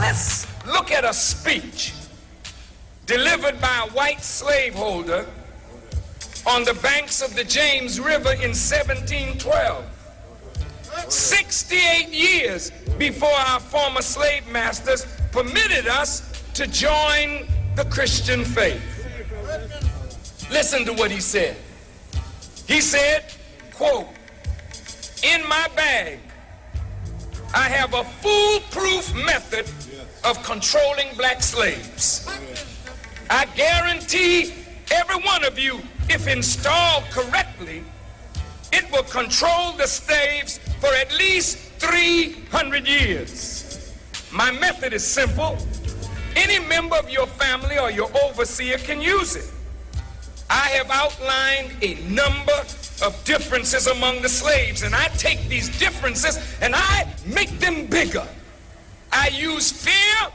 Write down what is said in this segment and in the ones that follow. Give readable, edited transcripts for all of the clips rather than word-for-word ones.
let's look at a speech delivered by a white slaveholder on the banks of the James River in 1712. 68 years before our former slave masters permitted us to join the Christian faith. Listen to what he said. He said, quote, "In my bag, I have a foolproof method of controlling black slaves. I guarantee every one of you, if installed correctly, it will control the slaves for at least 300 years. My method is simple. Any member of your family or your overseer can use it. I have outlined a number of differences among the slaves, and I take these differences and I make them bigger. I use fear,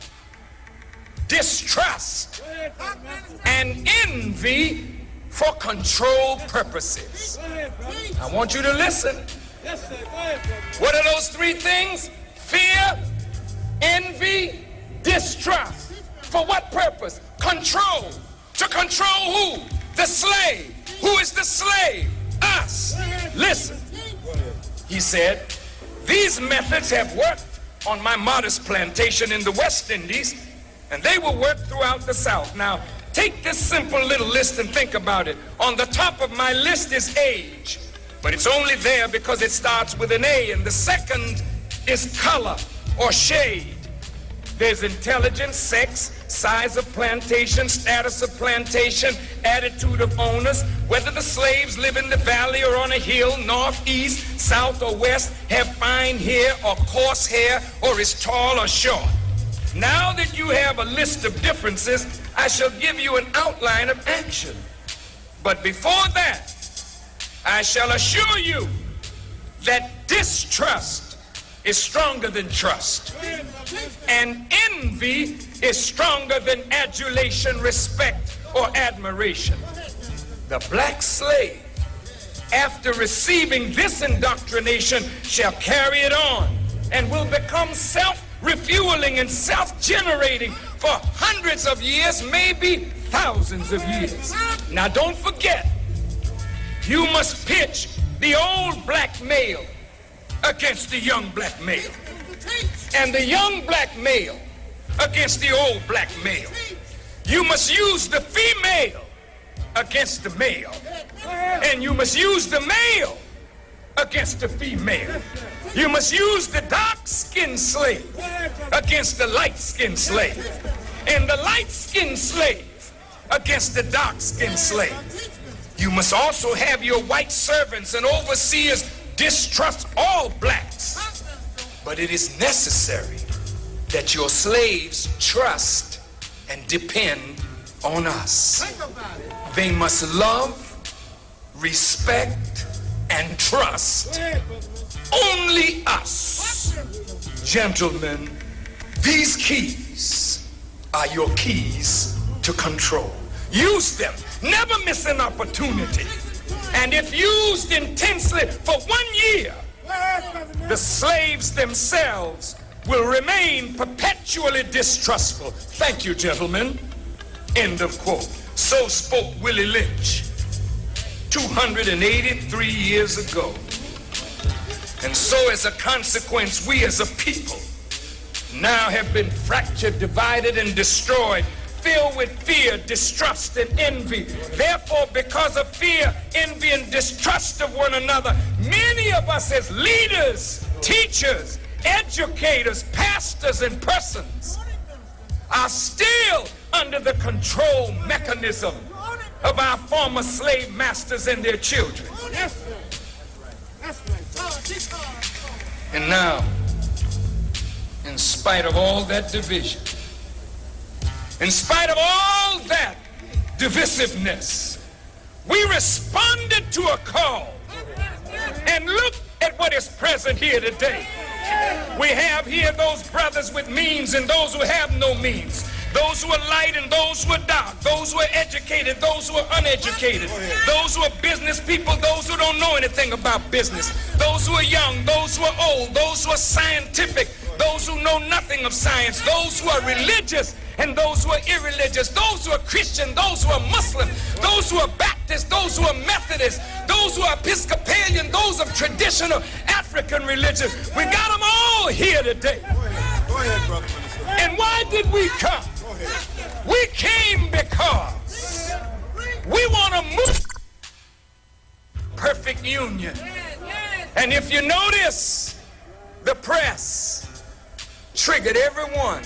distrust, and envy for control purposes." I want you to listen. What are those three things? Fear, envy, distrust. For what purpose? Control. To control who? The slave. Who is the slave? Us. Listen. He said, "These methods have worked on my modest plantation in the West Indies, and they will work throughout the South." Now, take this simple little list and think about it. On the top of my list is age, but it's only there because it starts with an A, and the second is color or shade. There's intelligence, sex, size of plantation, status of plantation, attitude of owners, whether the slaves live in the valley or on a hill, north, east, south, or west, have fine hair or coarse hair, or is tall or short. Now that you have a list of differences, I shall give you an outline of action. But before that, I shall assure you that distrust is stronger than trust, and envy is stronger than adulation, respect, or admiration. The black slave, after receiving this indoctrination, shall carry it on and will become self-refueling and self-generating for hundreds of years, maybe thousands of years. Now don't forget, you must pitch the old black male against the young black male, and the young black male against the old black male. You must use the female against the male, and you must use the male against the female. You must use the dark-skinned slave against the light-skinned slave, and the light-skinned slave against the dark-skinned slave. You must also have your white servants and overseers distrust all blacks, but it is necessary that your slaves trust and depend on us. They must love, respect, and trust only us. Gentlemen, these keys are your keys to control. Use them. Never miss an opportunity. And if used intensely for 1 year, the slaves themselves will remain perpetually distrustful. Thank you, gentlemen. End of quote. So spoke Willie Lynch 283 years ago. And so as a consequence, we as a people now have been fractured, divided, and destroyed, filled with fear, distrust, and envy. Therefore, because of fear, envy, and distrust of one another, many of us as leaders, teachers, educators, pastors, and persons are still under the control mechanism of our former slave masters and their children. And now, in spite of all that division, in spite of all that divisiveness, we responded to a call. And look at what is present here today. We have here those brothers with means and those who have no means, those who are light and those who are dark, those who are educated, those who are uneducated, those who are business people, those who don't know anything about business, those who are young, those who are old, those who are scientific, those who know nothing of science, those who are religious and those who are irreligious, those who are Christian, those who are Muslim, those who are Baptist, those who are Methodist, those who are Episcopalian, those of traditional African religion. We got them all here today. Go ahead, brother. And why did we come? We came because we want to move perfect union. And if you notice, the press triggered every one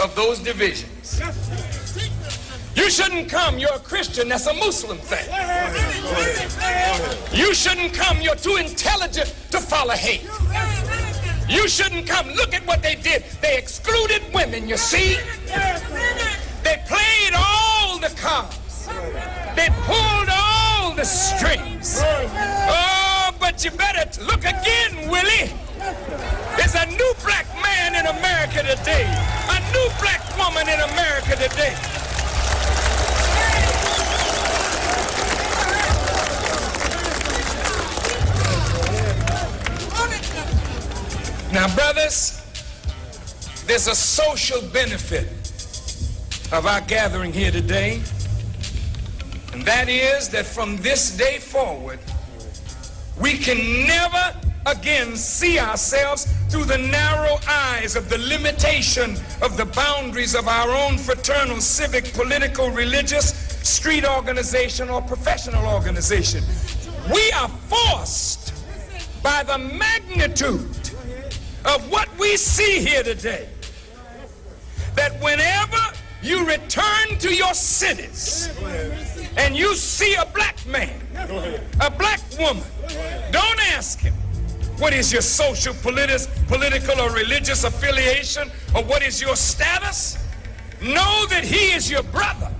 of those divisions. You shouldn't come, you're a Christian, that's a Muslim thing. You shouldn't come, you're too intelligent to follow hate. You shouldn't come. Look at what they did. They excluded women, you see? They played all the cards. They pulled all the strings. Oh, but you better look again, Willie. There's a new black man in America today. A new black woman in America today. Now, brothers, there's a social benefit of our gathering here today, and that is that from this day forward, we can never again see ourselves through the narrow eyes of the limitation of the boundaries of our own fraternal, civic, political, religious, street organization, or professional organization. We are forced by the magnitude of what we see here today, that whenever you return to your cities and you see a black man, a black woman, don't ask him, what is your social, political, or religious affiliation, or what is your status? Know that he is your brother.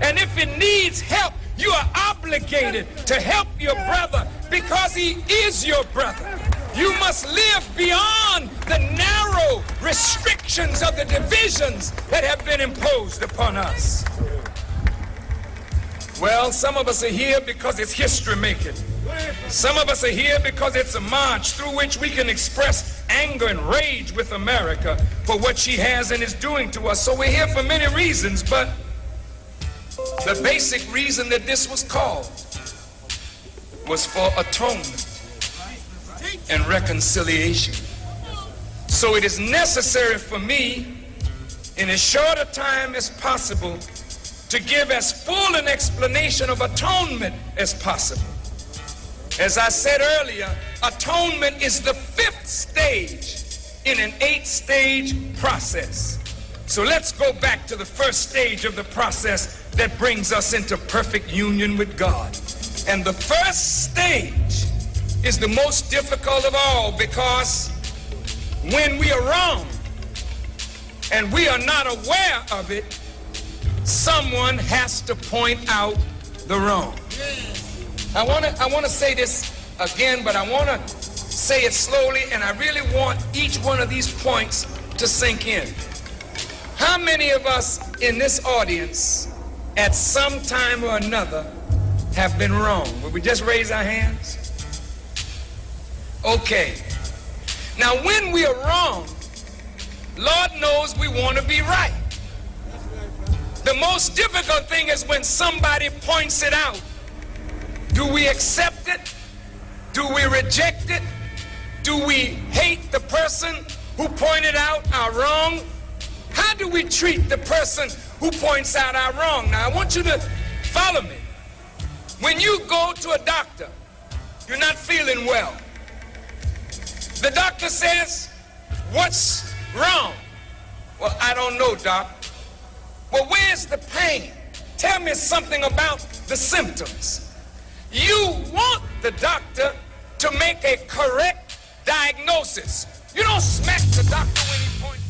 And if he needs help, you are obligated to help your brother because he is your brother. You must live beyond the narrow restrictions of the divisions that have been imposed upon us. Well, some of us are here because it's history making. Some of us are here because it's a march through which we can express anger and rage with America for what she has and is doing to us. So we're here for many reasons, but the basic reason that this was called was for atonement and reconciliation. So it is necessary for me, in as short a time as possible, to give as full an explanation of atonement as possible. As I said earlier, atonement is the 5th stage in an 8-stage process. So let's go back to the first stage of the process that brings us into perfect union with God. And the first stage is the most difficult of all, because when we are wrong and we are not aware of it, someone has to point out the wrong. I want to say this again, but I want to say it slowly, and I really want each one of these points to sink in. How many of us in this audience at some time or another have been wrong? Will we just raise our hands? Okay. Now, when we are wrong, Lord knows we want to be right. The most difficult thing is when somebody points it out. Do we accept it? Do we reject it? Do we hate the person who pointed out our wrong? How do we treat the person who points out our wrong? Now, I want you to follow me. When you go to a doctor, you're not feeling well. The doctor says, "What's wrong?" "Well, I don't know, doc." "Well, where's the pain? Tell me something about the symptoms." You want the doctor to make a correct diagnosis. You don't smack the doctor when he points.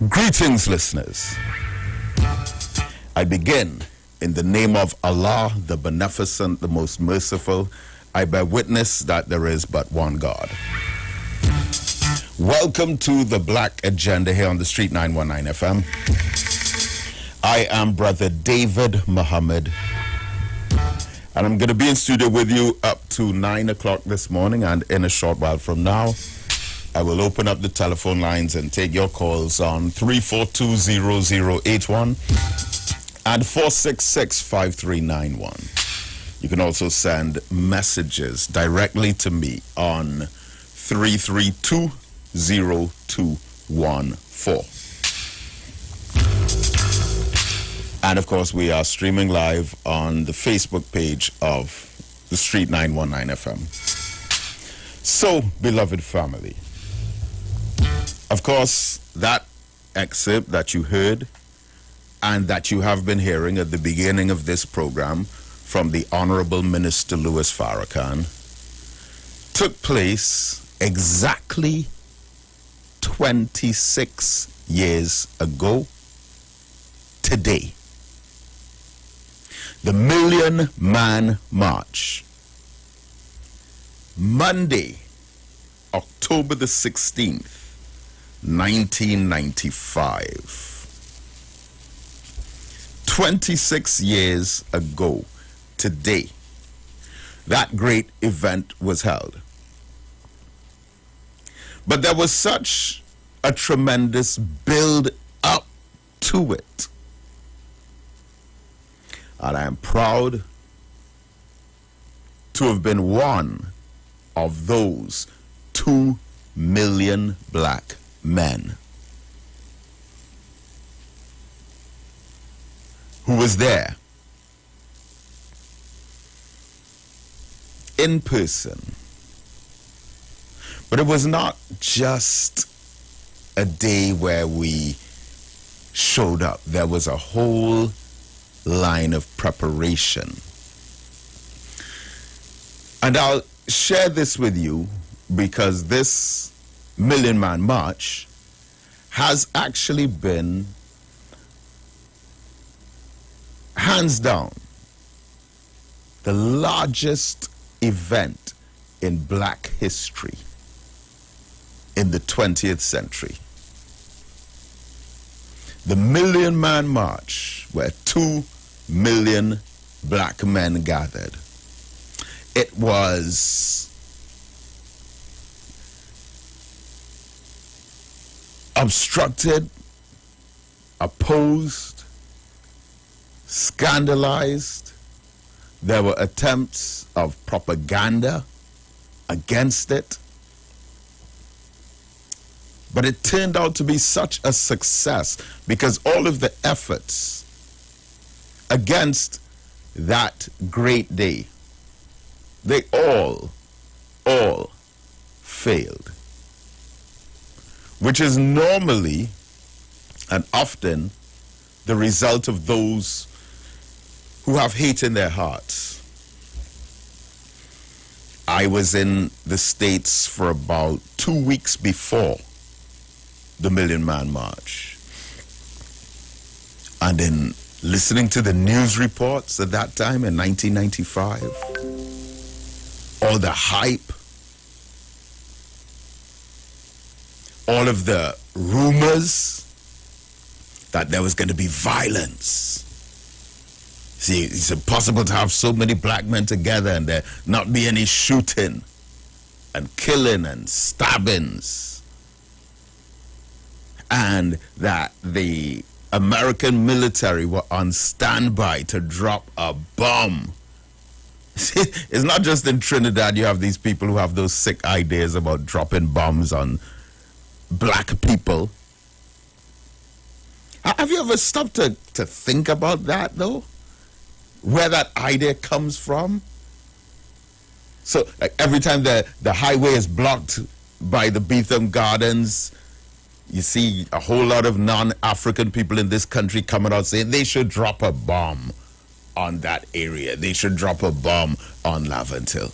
Greetings, listeners. I begin in the name of Allah, the Beneficent, the Most Merciful. I bear witness that there is but one God. Welcome to the Black Agenda here on the Street 919 FM. I am Brother David Muhammad, and I'm going to be in studio with you up to 9 o'clock this morning, and in a short while from now, I will open up the telephone lines and take your calls on 342-0081 and 466-5391. You can also send messages directly to me on 332-0214. And of course, we are streaming live on the Facebook page of the Street 919 FM. So, beloved family, of course, that excerpt that you heard and that you have been hearing at the beginning of this program from the Honorable Minister Louis Farrakhan took place exactly 26 years ago today. The Million Man March, Monday, October the 16th, 1995. 26 years ago today, that great event was held. But there was such a tremendous build up to it. And I am proud to have been one of those 2 million black men who was there in person. But it was not just a day where we showed up. There was a whole line of preparation. And I'll share this with you because this Million Man March has actually been, hands down, the largest event in black history in the 20th century. The Million Man March, where 2 million black men gathered. It was obstructed, opposed, scandalized. There were attempts of propaganda against it. But it turned out to be such a success because all of the efforts against that great day, they all failed. Which is normally and often the result of those who have hate in their hearts. I was in the States for about 2 weeks before the Million Man March. And in listening to the news reports at that time in 1995, all the hype, all of the rumors that there was going to be violence. See, it's impossible to have so many black men together and there not be any shooting and killing and stabbings. And that the American military were on standby to drop a bomb. See, it's not just in Trinidad you have these people who have those sick ideas about dropping bombs on black people. Have you ever stopped to think about that, though? Where that idea comes from? So, like, every time the highway is blocked by the Beetham Gardens, you see a whole lot of non-African people in this country coming out saying they should drop a bomb on that area. They should drop a bomb on Lavent Hill.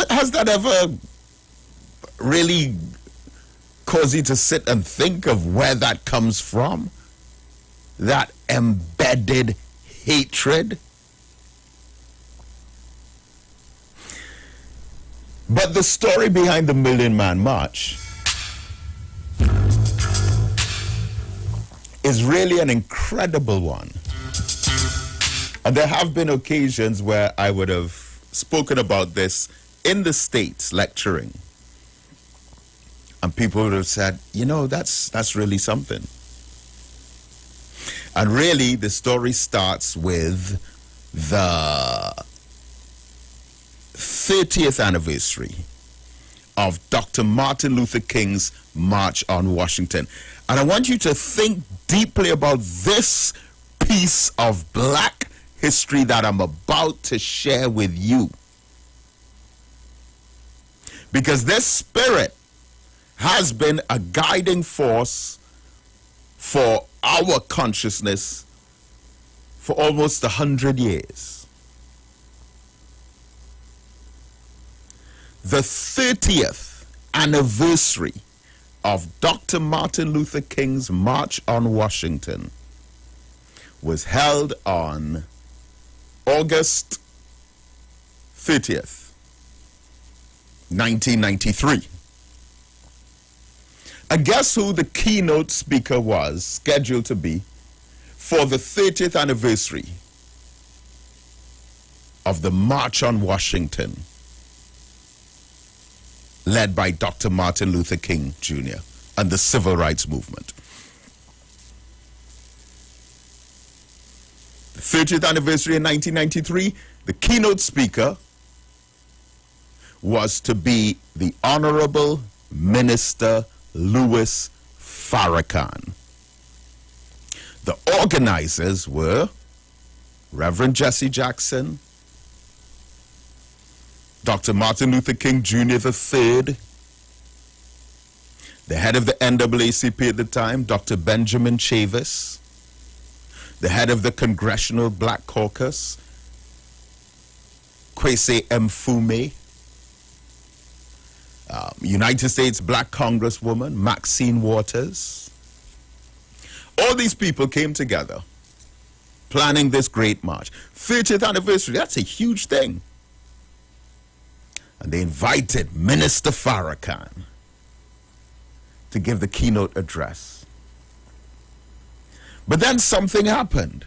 Has that ever really caused you to sit and think of where that comes from? That embedded hatred? But the story behind the Million Man March is really an incredible one. And there have been occasions where I would have spoken about this in the States lecturing. And people would have said, you know, that's really something. And really, the story starts with the 30th anniversary of Dr. Martin Luther King's March on Washington. And I want you to think deeply about this piece of black history that I'm about to share with you. Because this spirit has been a guiding force for our consciousness for almost 100 years. The 30th anniversary of Dr. Martin Luther King's March on Washington was held on August 30th, 1993. And guess who the keynote speaker was scheduled to be for the 30th anniversary of the March on Washington, led by Dr. Martin Luther King Jr. and the Civil Rights Movement. The 30th anniversary in 1993, the keynote speaker was to be the Honorable Minister Louis Farrakhan. The organizers were Reverend Jesse Jackson, Dr. Martin Luther King Jr. III, the head of the NAACP at the time, Dr. Benjamin Chavis, the head of the Congressional Black Caucus, Kwesi Mfume, United States Black Congresswoman Maxine Waters. All these people came together planning this great march. 30th anniversary, that's a huge thing. And they invited Minister Farrakhan to give the keynote address. But then something happened.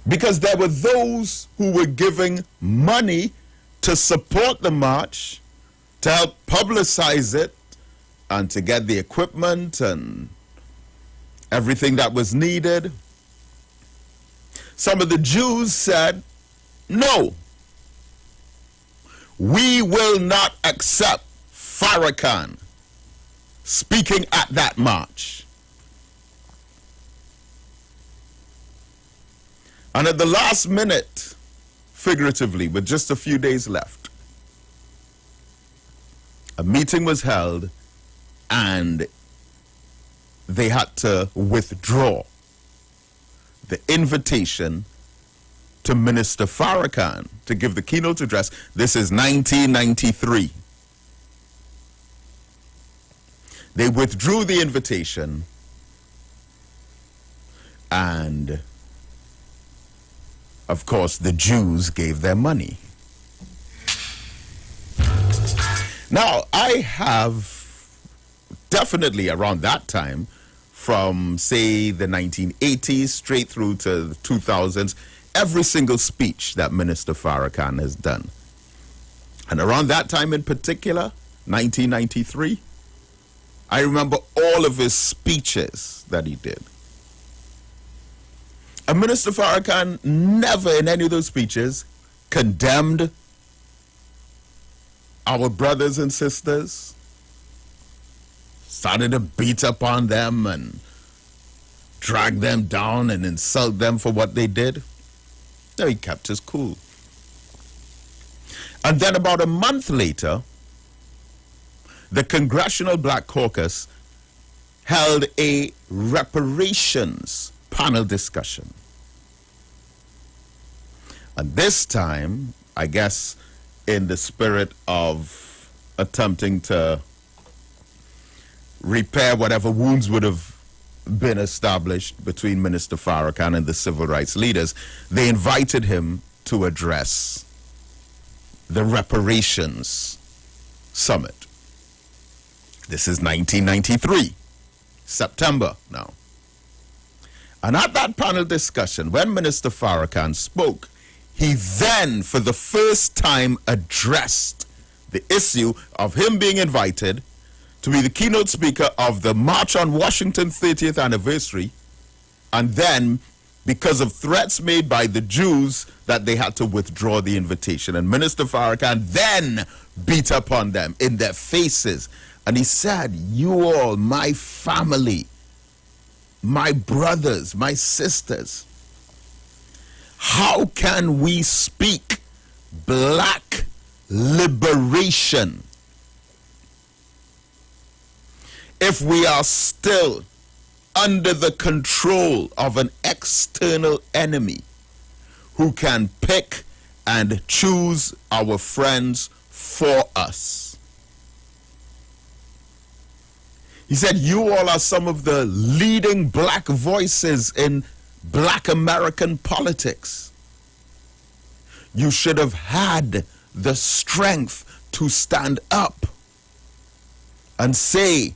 Because there were those who were giving money to support the march, to help publicize it, and to get the equipment and everything that was needed. Some of the Jews said, no, we will not accept Farrakhan speaking at that march. And at the last minute, figuratively, with just a few days left, a meeting was held and they had to withdraw the invitation to Minister Farrakhan to give the keynote address. This is 1993. They withdrew the invitation, and of course the Jews gave their money. Now, I have definitely around that time, from say the 1980s straight through to the 2000s, every single speech that Minister Farrakhan has done. And around that time in particular, 1993, I remember all of his speeches that he did. And Minister Farrakhan never in any of those speeches condemned our brothers and sisters, started to beat upon them and drag them down and insult them for what they did. No, he kept his cool. And then about a month later, the Congressional Black Caucus held a reparations panel discussion. And this time, I guess, in the spirit of attempting to repair whatever wounds would have been established between Minister Farrakhan and the civil rights leaders, they invited him to address the reparations summit. This is 1993, September now. And at that panel discussion, when Minister Farrakhan spoke, he then, for the first time, addressed the issue of him being invited to be the keynote speaker of the March on Washington 30th anniversary, and then, because of threats made by the Jews, that they had to withdraw the invitation. And Minister Farrakhan then beat upon them in their faces. And he said, you all, my family, my brothers, my sisters, how can we speak black liberation if we are still under the control of an external enemy who can pick and choose our friends for us? He said, you all are some of the leading black voices in black American politics. You should have had the strength to stand up and say,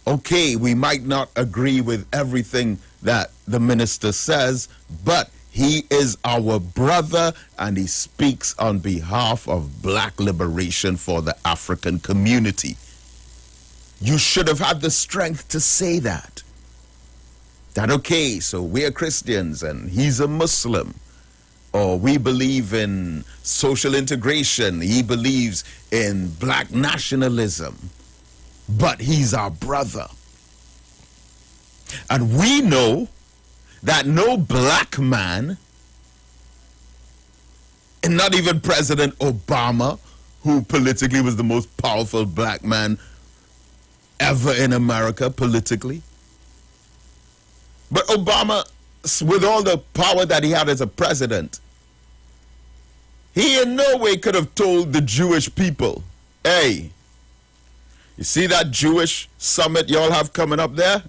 okay, we might not agree with everything that the minister says, but he is our brother and he speaks on behalf of black liberation for the African community. You should have had the strength to say that. That, okay, so we're Christians and he's a Muslim. Or we believe in social integration. He believes in black nationalism. But he's our brother. And we know that no black man, and not even President Obama, who politically was the most powerful black man ever in America politically. But Obama, with all the power that he had as a president, he in no way could have told the Jewish people, hey, you see that Jewish summit y'all have coming up there?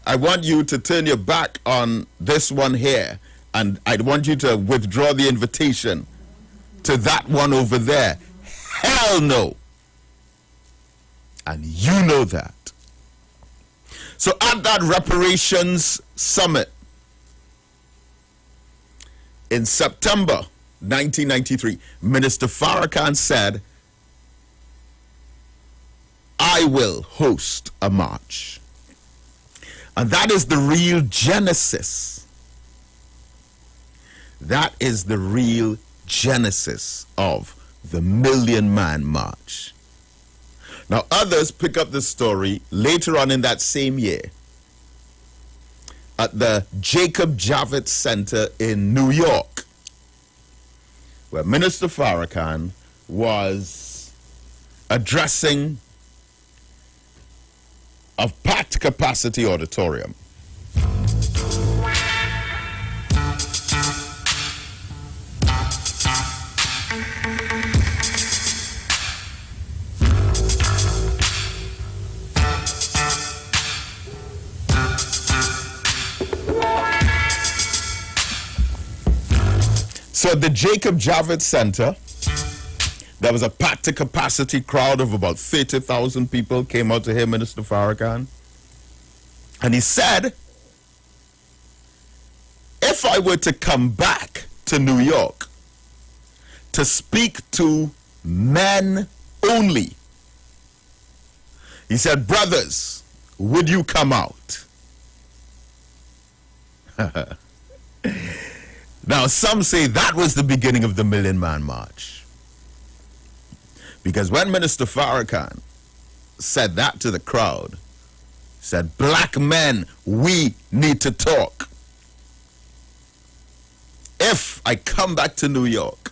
I want you to turn your back on this one here, and I want you to withdraw the invitation to that one over there. Hell no. And you know that. So at that reparations summit in September 1993, Minister Farrakhan said, I will host a march. And that is the real genesis. That is the real genesis of the Million Man March. Now, others pick up the story later on in that same year at the Jacob Javits Center in New York, where Minister Farrakhan was addressing a packed capacity auditorium. So at the Jacob Javits Center, there was a packed capacity crowd of about 30,000 people came out to hear Minister Farrakhan. And he said, if I were to come back to New York to speak to men only, he said, brothers, would you come out? Now, some say that was the beginning of the Million Man March. Because when Minister Farrakhan said that to the crowd, said, black men, we need to talk. If I come back to New York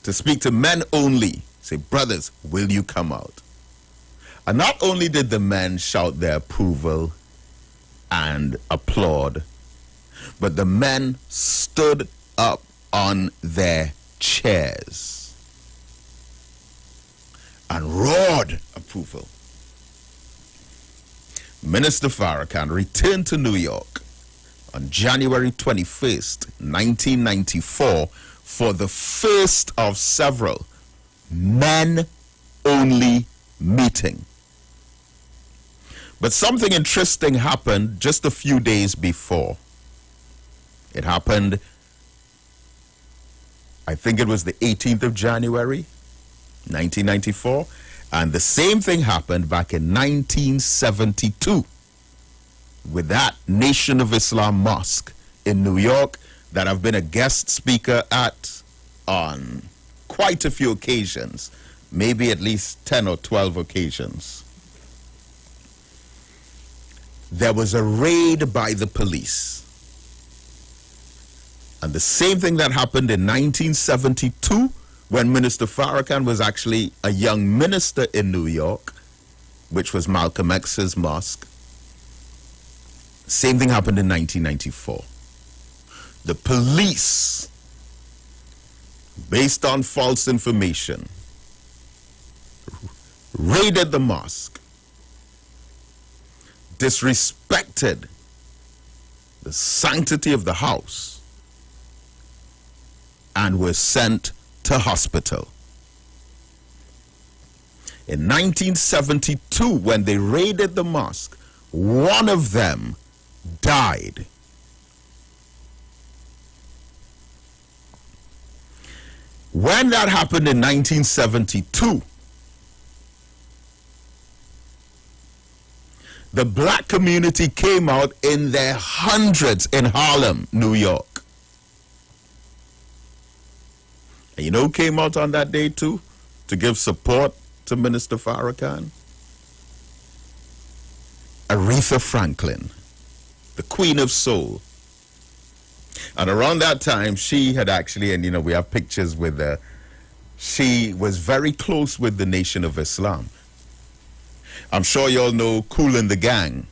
to speak to men only, say, brothers, will you come out? And not only did the men shout their approval and applaud, but the men stood up on their chairs and roared approval. Minister Farrakhan returned to New York on January 21st, 1994, for the first of several men-only meeting. But something interesting happened just a few days before. It happened, I think it was the 18th of January, 1994. And the same thing happened back in 1972 with that Nation of Islam mosque in New York that I've been a guest speaker at on quite a few occasions, maybe at least 10 or 12 occasions. There was a raid by the police. And the same thing that happened in 1972 when Minister Farrakhan was actually a young minister in New York, which was Malcolm X's mosque. Same thing happened in 1994. The police, based on false information, raided the mosque, disrespected the sanctity of the house, and were sent to hospital. In 1972, when they raided the mosque, one of them died. When that happened in 1972, the black community came out in their hundreds in Harlem, New York. And you know who came out on that day too to give support to Minister Farrakhan? Aretha Franklin, the Queen of Soul. And around that time, she had actually, and you know, we have pictures with her, she was very close with the Nation of Islam. I'm sure you all know Kool and the Gang,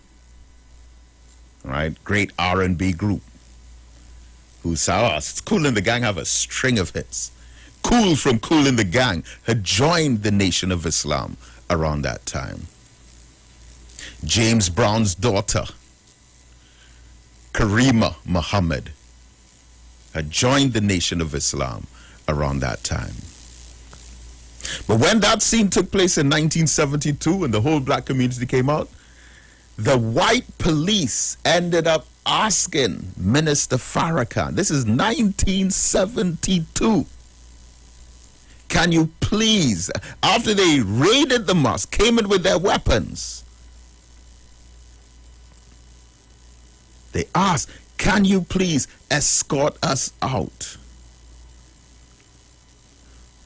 right? Great R&B group. Who saw us? Kool and the Gang have a string of hits. Kool from Kool and the Gang had joined the Nation of Islam around that time. James Brown's daughter, Karima Muhammad, had joined the Nation of Islam around that time. But when that scene took place in 1972 and the whole black community came out, the white police ended up asking Minister Farrakhan, this is 1972, can you please, after they raided the mosque, came in with their weapons, they asked, can you please escort us out?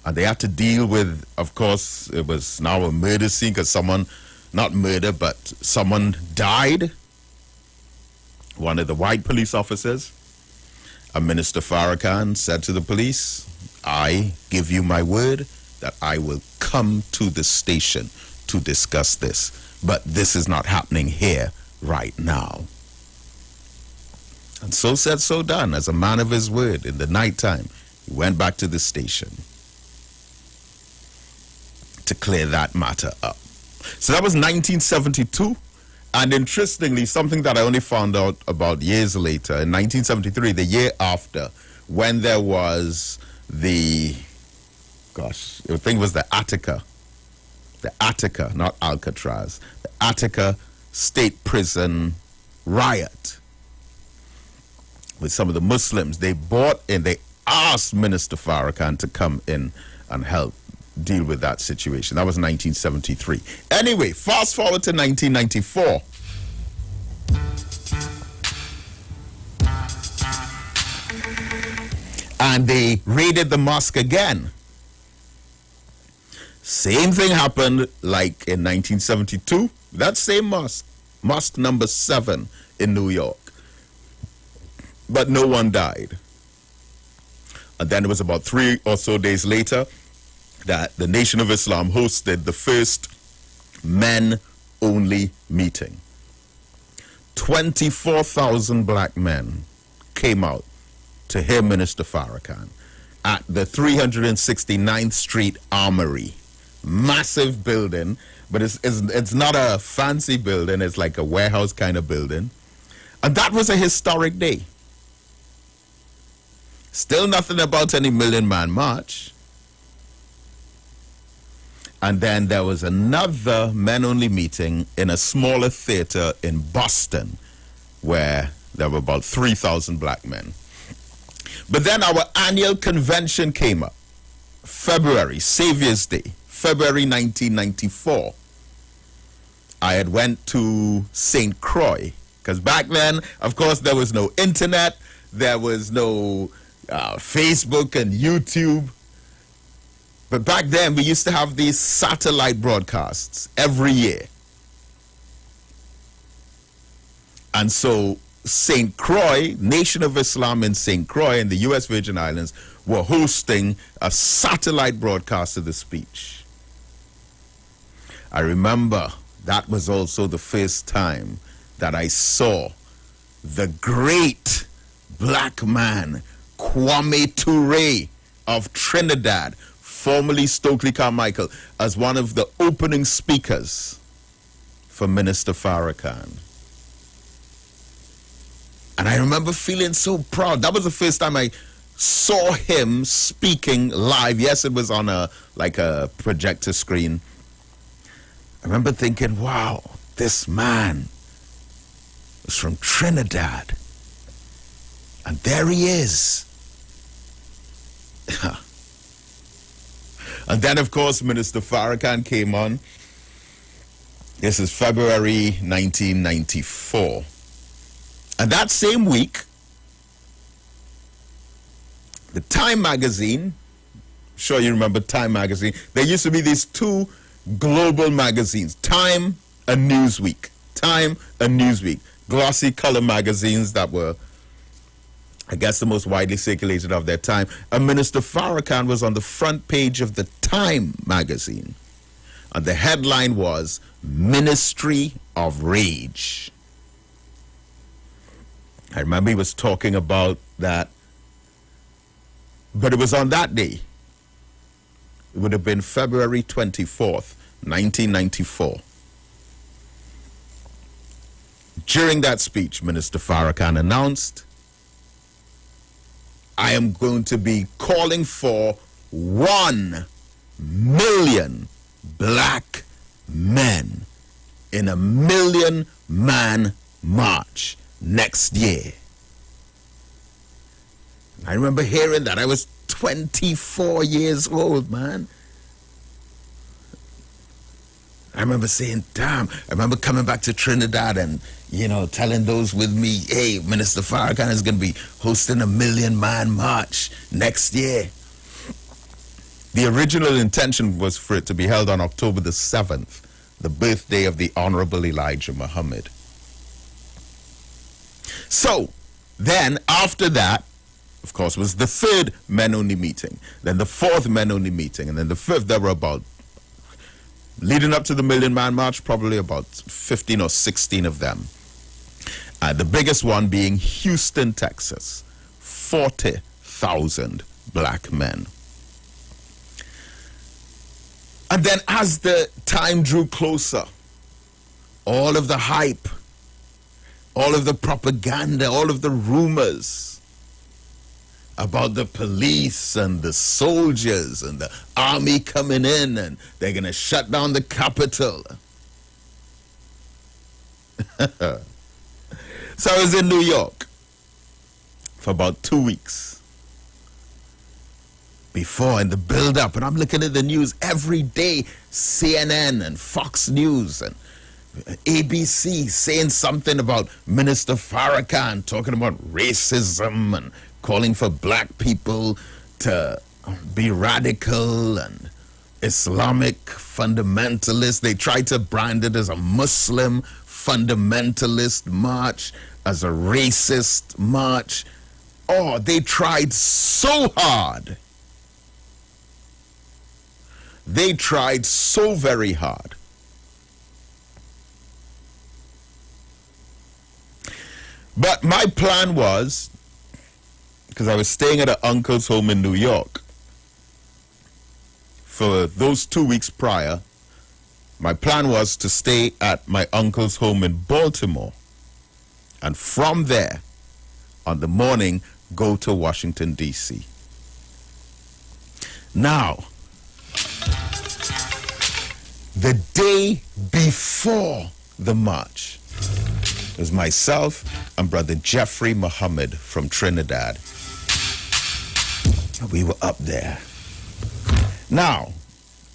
And they had to deal with, of course, it was now a murder scene because someone, not murder, but someone died. One of the white police officers. And Minister Farrakhan said to the police, I give you my word that I will come to the station to discuss this. But this is not happening here right now. And so said, so done. As a man of his word, in the nighttime, he went back to the station to clear that matter up. So that was 1972. And interestingly, something that I only found out about years later, in 1973, the year after, when there was the, I think it was the Attica, not Alcatraz, the Attica State Prison riot with some of the Muslims. They asked Minister Farrakhan to come in and help deal with that situation. That was 1973. Anyway, fast forward to 1994. And they raided the mosque again. Same thing happened like in 1972. That same mosque, mosque number 7 in New York. But no one died. And then it was about 3 or so days later that the Nation of Islam hosted the first men-only meeting. 24,000 black men came out to hear Minister Farrakhan at the 369th Street Armory. Massive building, but it's not a fancy building. It's like a warehouse kind of building. And that was a historic day. Still nothing about any Million Man March. And then there was another men-only meeting in a smaller theater in Boston where there were about 3,000 black men. But then our annual convention came up. February, Savior's Day, February 1994. I had went to St. Croix, because back then, of course, there was no internet, there was no Facebook and YouTube. But back then, we used to have these satellite broadcasts every year. And so St. Croix, Nation of Islam in St. Croix in the U.S. Virgin Islands, were hosting a satellite broadcast of the speech. I remember that was also the first time that I saw the great black man, Kwame Ture of Trinidad, formerly Stokely Carmichael, as one of the opening speakers for Minister Farrakhan. And I remember feeling so proud. That was the first time I saw him speaking live. Yes, it was on a projector screen. I remember thinking, wow, this man was from Trinidad. And there he is. And then, of course, Minister Farrakhan came on. This is February 1994. And that same week, the Time magazine, I'm sure you remember Time magazine, there used to be these two global magazines, Time and Newsweek. Time and Newsweek. Glossy color magazines that were, I guess, the most widely circulated of their time. And Minister Farrakhan was on the front page of the Time magazine. And the headline was, Ministry of Rage. I remember he was talking about that, but it was on that day. It would have been February 24th, 1994. During that speech, Minister Farrakhan announced, I am going to be calling for 1 million black men in a 1 million man march next year. I remember hearing that. I was 24 years old, man. I remember saying, damn. I remember coming back to Trinidad and, telling those with me, hey, Minister Farrakhan is going to be hosting a 1 million man march next year. The original intention was for it to be held on October the 7th, the birthday of the Honorable Elijah Muhammad. So, then, after that, of course, was the third men-only meeting, then the fourth men-only meeting, and then the fifth. There were about, leading up to the 1 million man march, probably about 15 or 16 of them. The biggest one being Houston, Texas, 40,000 black men. And then as the time drew closer, all of the hype, all of the propaganda, all of the rumors about the police and the soldiers and the army coming in and they're going to shut down the Capitol. So I was in New York for about 2 weeks before, in the build-up, and I'm looking at the news every day, CNN and Fox News and ABC saying something about Minister Farrakhan, talking about racism and calling for black people to be radical and Islamic fundamentalists. They tried to brand it as a Muslim fundamentalist march, as a racist march. Oh, they tried so hard. They tried so very hard. But my plan was, because I was staying at an uncle's home in New York for those 2 weeks prior, my plan was to stay at my uncle's home in Baltimore. And from there, on the morning, go to Washington, D.C. Now, the day before the march, it was myself and Brother Jeffrey Muhammad from Trinidad. We were up there. Now,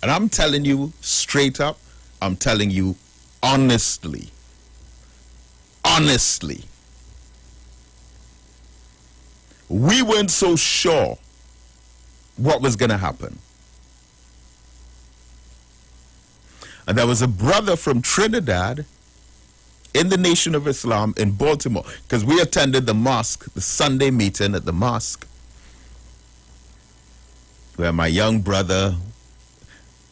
and I'm telling you straight up, I'm telling you honestly, we weren't so sure what was going to happen. And there was a brother from Trinidad in the Nation of Islam in Baltimore, because we attended the mosque, the Sunday meeting at the mosque, where my young brother,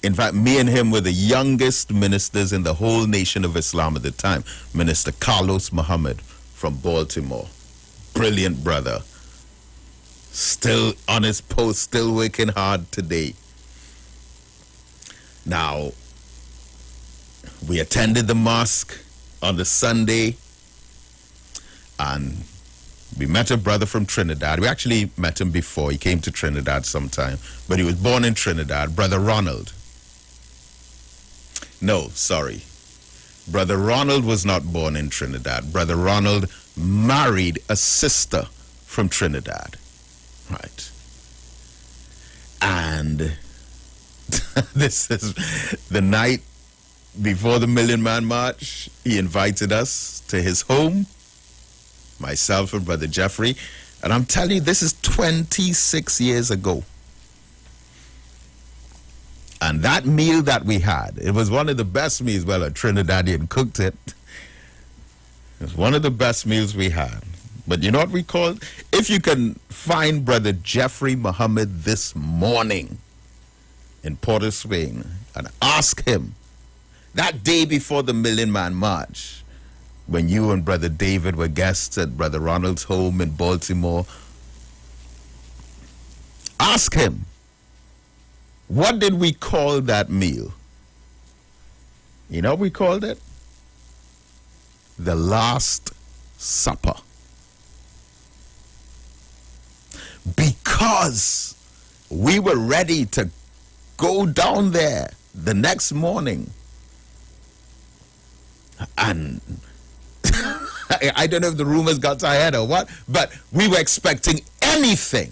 in fact, me and him were the youngest ministers in the whole Nation of Islam at the time. Minister Carlos Muhammad from Baltimore. Brilliant brother. Still on his post, still working hard today. Now, we attended the mosque on the Sunday, and we met a brother from Trinidad. We actually met him before. He came to Trinidad sometime, but he was born in Trinidad. Brother Ronald. No, sorry. Brother Ronald was not born in Trinidad. Brother Ronald married a sister from Trinidad. Right. And this is the night before the Million Man March. He invited us to his home, myself and Brother Jeffrey. And I'm telling you, this is 26 years ago. And that meal that we had, it was one of the best meals. Well, a Trinidadian cooked it. It was one of the best meals we had. But you know what we called? If you can find Brother Jeffrey Muhammad this morning in Porter Swing and ask him, that day before the Million Man March, when you and Brother David were guests at Brother Ronald's home in Baltimore, ask him, what did we call that meal? You know what we called it? The Last Supper. Because we were ready to go down there the next morning. And I don't know if the rumors got ahead or what, but we were expecting anything.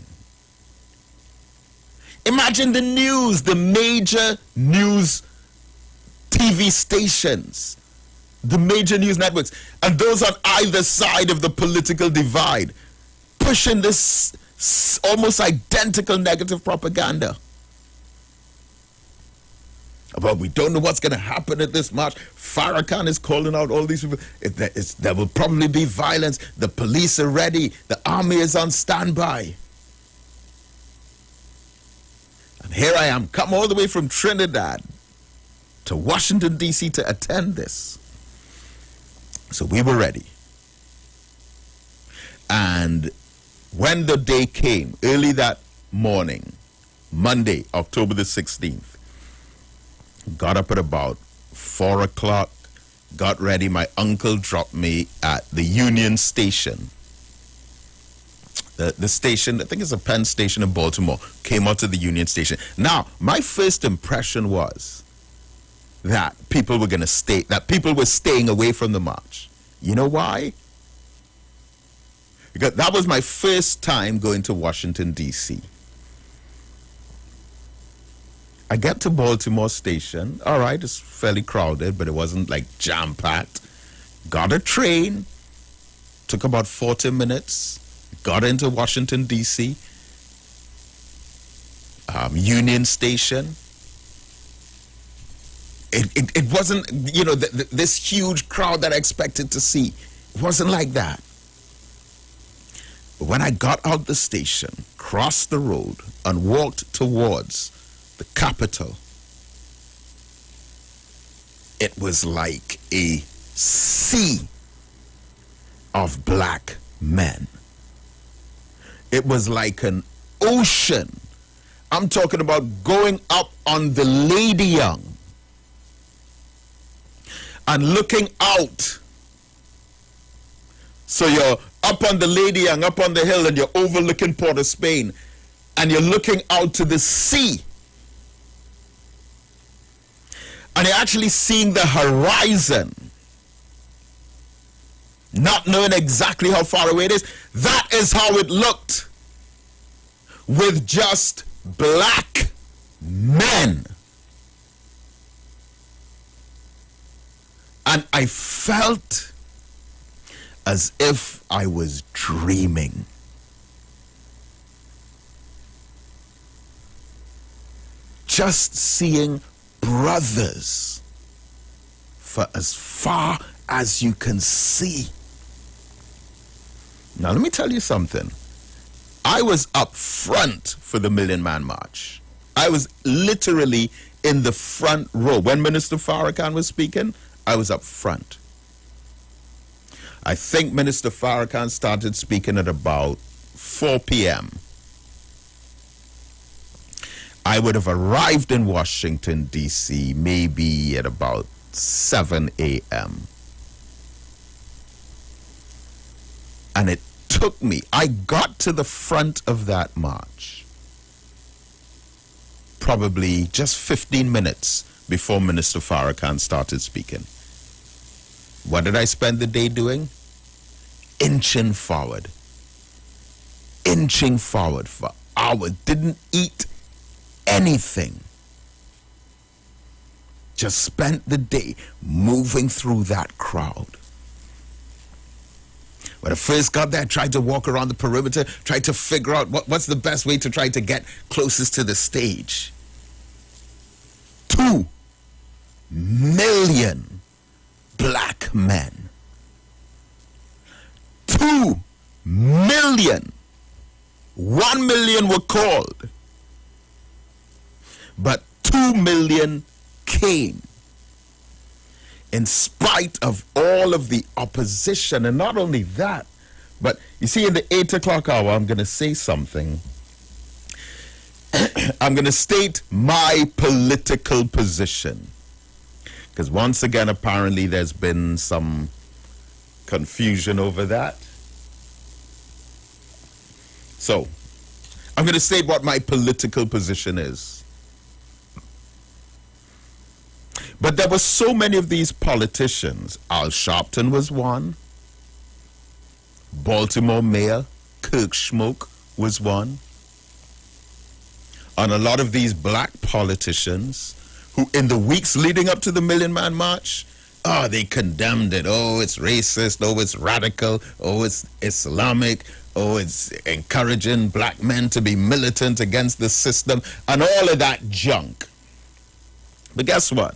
Imagine the news, the major news TV stations, the major news networks, and those on either side of the political divide, pushing this almost identical negative propaganda. But we don't know what's going to happen at this march. Farrakhan is calling out all these people. There will probably be violence. The police are ready. The army is on standby. And here I am, come all the way from Trinidad to Washington, D.C. to attend this. So we were ready. And when the day came, early that morning, Monday, October the 16th, got up at about 4 o'clock, got ready. My uncle dropped me at the Union Station. The station, I think it's a Penn station in Baltimore, came out to the Union Station. Now, my first impression was that people were going to stay, that people were staying away from the march. You know why? Because that was my first time going to Washington, D.C. I get to Baltimore Station. All right, it's fairly crowded, but it wasn't like jam-packed. Got a train. Took about 40 minutes. Got into Washington, D.C. Union Station. It wasn't, you know, this huge crowd that I expected to see. It wasn't like that. But when I got out the station, crossed the road, and walked towards the Capitol, it was like a sea of black men. It was like an ocean. I'm talking about going up on the Lady Young and looking out. So up on the Lady Young, up on the hill, and you're overlooking Port of Spain, and you're looking out to the sea, and you're actually seeing the horizon, not knowing exactly how far away it is. That is how it looked with just black men. And I felt as if I was dreaming. Just seeing brothers for as far as you can see. Now, let me tell you something. I was up front for the Million Man March. I was literally in the front row. When Minister Farrakhan was speaking, I was up front. I think Minister Farrakhan started speaking at about 4 p.m. I would have arrived in Washington, D.C. maybe at about 7 a.m. And it took me, I got to the front of that march probably just 15 minutes before Minister Farrakhan started speaking. What did I spend the day doing? Inching forward for hours. Didn't eat anything. Just spent the day moving through that crowd. When I first got there, I tried to walk around the perimeter, tried to figure out what's the best way to try to get closest to the stage. 2 million black men. 2 million. 1 million were called, but 2 million came. In spite of all of the opposition. And not only that, but you see, in the 8 o'clock hour, I'm going to say something. I'm going to state my political position. Because once again, apparently there's been some confusion over that. So, I'm going to state what my political position is. But there were so many of these politicians. Al Sharpton was one. Baltimore Mayor Kirk Schmoke was one. And a lot of these black politicians who in the weeks leading up to the Million Man March, they condemned it. Oh, it's racist. Oh, it's radical. Oh, it's Islamic. Oh, it's encouraging black men to be militant against the system and all of that junk. But guess what?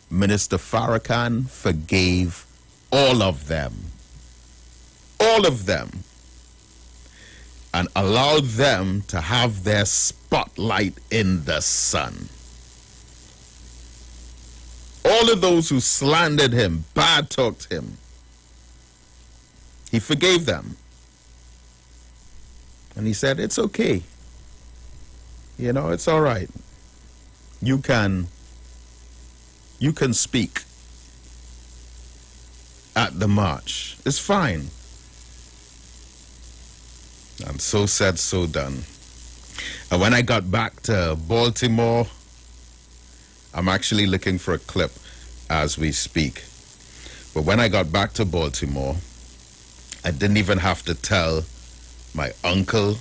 Minister Farrakhan forgave all of them. All of them. And allowed them to have their spotlight in the sun. All of those who slandered him, bad-talked him, he forgave them. And he said, it's okay. You know, it's all right. You can speak at the march. It's fine. And so said, so done. And when I got back to Baltimore, I'm actually looking for a clip as we speak. But when I got back to Baltimore, I didn't even have to tell my uncle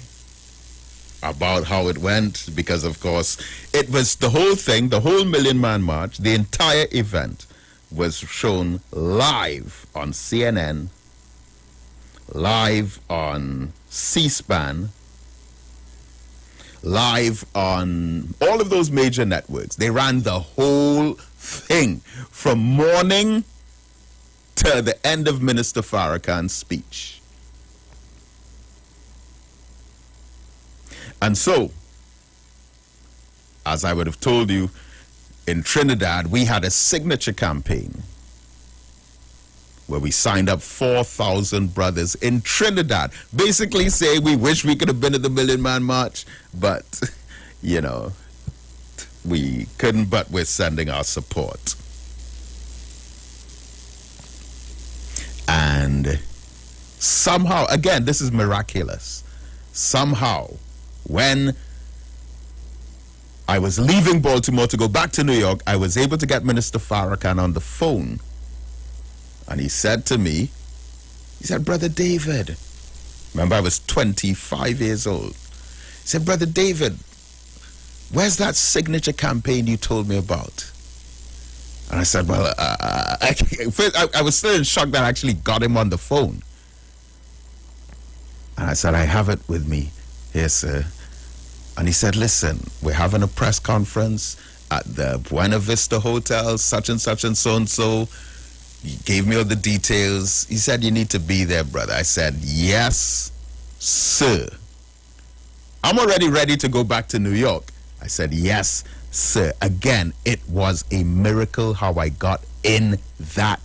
about how it went, because of course it was the whole thing, the whole Million Man March, the entire event was shown live on CNN, live on C-SPAN, live on all of those major networks. They ran the whole thing from morning to the end of Minister Farrakhan's speech. And so, as I would have told you, in Trinidad, we had a signature campaign where we signed up 4,000 brothers in Trinidad, basically saying we wish we could have been at the Million Man March, but, you know, we couldn't, but we're sending our support. And somehow, again, this is miraculous. Somehow, when I was leaving Baltimore to go back to New York, I was able to get Minister Farrakhan on the phone. And he said to me, he said, Brother David, remember I was 25 years old. He said, Brother David, where's that signature campaign you told me about? And I said, well, I was still in shock that I actually got him on the phone. And I said, I have it with me. Here, sir. And he said, listen, we're having a press conference at the Buena Vista Hotel, such and so and so. He gave me all the details. He said, you need to be there, brother. I said, yes, sir. I'm already ready to go back to New York. I said, yes, sir. Again, it was a miracle how I got in that,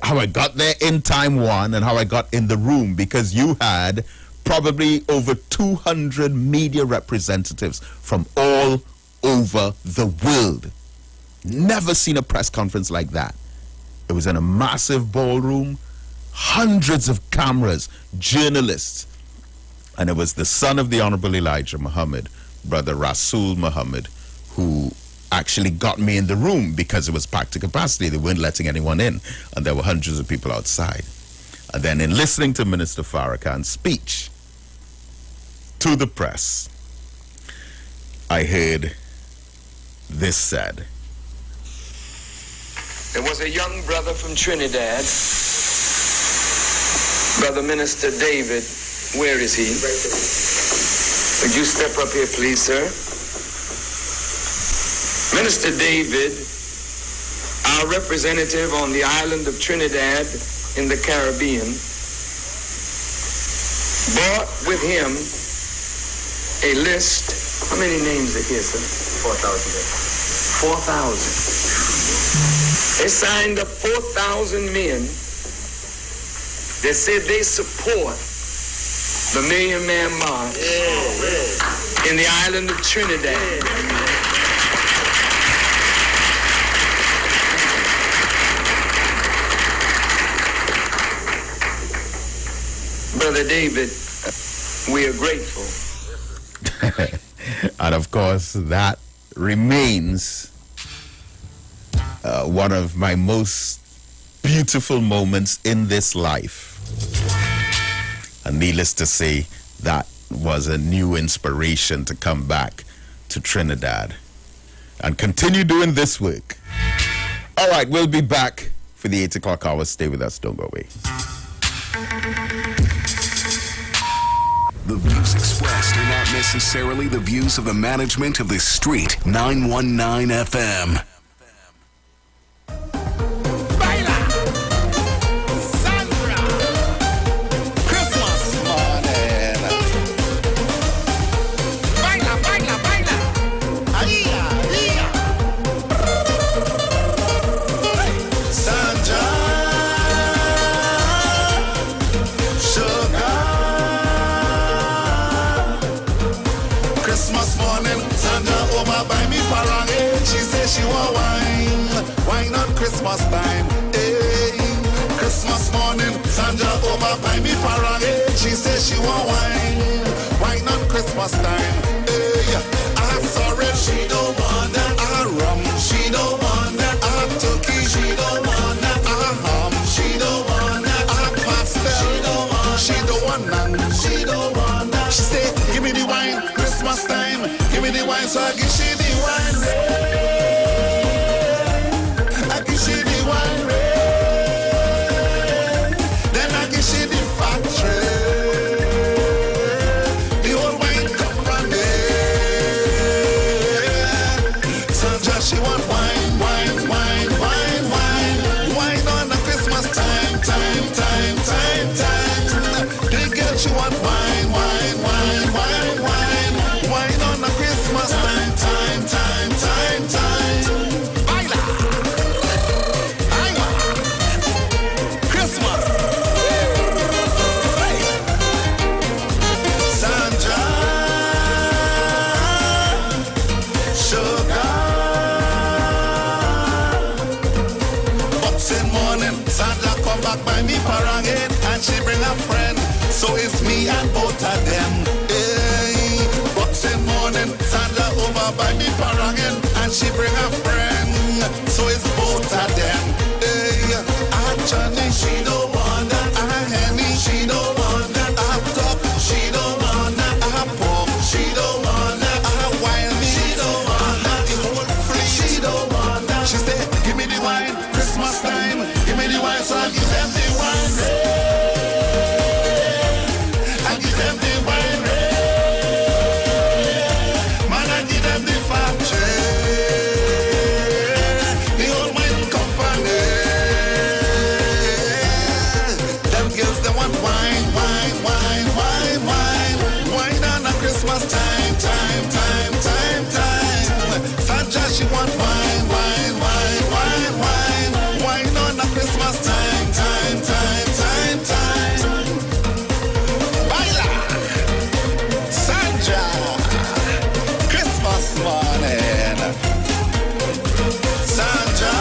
how I got there in time one and how I got in the room, because you had probably over 200 media representatives from all over the world. Never seen a press conference like that. It was in a massive ballroom, hundreds of cameras, journalists. And it was the son of the Honorable Elijah Muhammad, Brother Rasul Muhammad, who actually got me in the room because it was packed to capacity. They weren't letting anyone in, and there were hundreds of people outside. And then in listening to Minister Farrakhan's speech to the press, I heard this said. There was a young brother from Trinidad, Brother Minister David. Where is he? Would you step up here, please, sir? Minister David, our representative on the island of Trinidad in the Caribbean, brought with him a list. How many names are here, sir? 4,000. 4,000. They signed up 4,000 men that said they support the Million Man March in the island of Trinidad. Brother David, we are grateful. And of course, that remains one of my most beautiful moments in this life. And needless to say, that was a new inspiration to come back to Trinidad and continue doing this work. All right, we'll be back for the 8 o'clock hour. Stay with us. Don't go away. The views expressed are not necessarily the views of the management of the Street 919 FM. She want wine on Christmas time. Hey, Christmas morning, Sandra over by me parang. Hey, she says she want wine on Christmas time. Hey, sorry, she don't want that. Rum, she don't want that. Turkey, she don't want that. Ham, she don't want that. Pasta, she don't want none. She don't want that. She say, give me the wine, Christmas time. Give me the wine, so I give she the wine. So it's me and both of them. Hey, boxing morning, Sandra over by me parangin, and she bring a friend. So it's both of them. Hey, Johnny, she don't want that. Henny, she don't want that. Top, she don't want that. Pork, she don't want that. Wine, she don't want that. The whole fleet, she don't want that. She said, give me the wine, Christmas time. Give me the wine, so I give them the wine. I give them the wine. Man, I give them the factory. The whole wine company. They want wine, wine, wine, wine, wine. Wine on a Christmas time, time, time, time, time. Sandra, she want wine, wine, wine, wine, wine. Wine on a Christmas time, time, time, time, time. Baila, Sandra, Christmas morning. Sandra,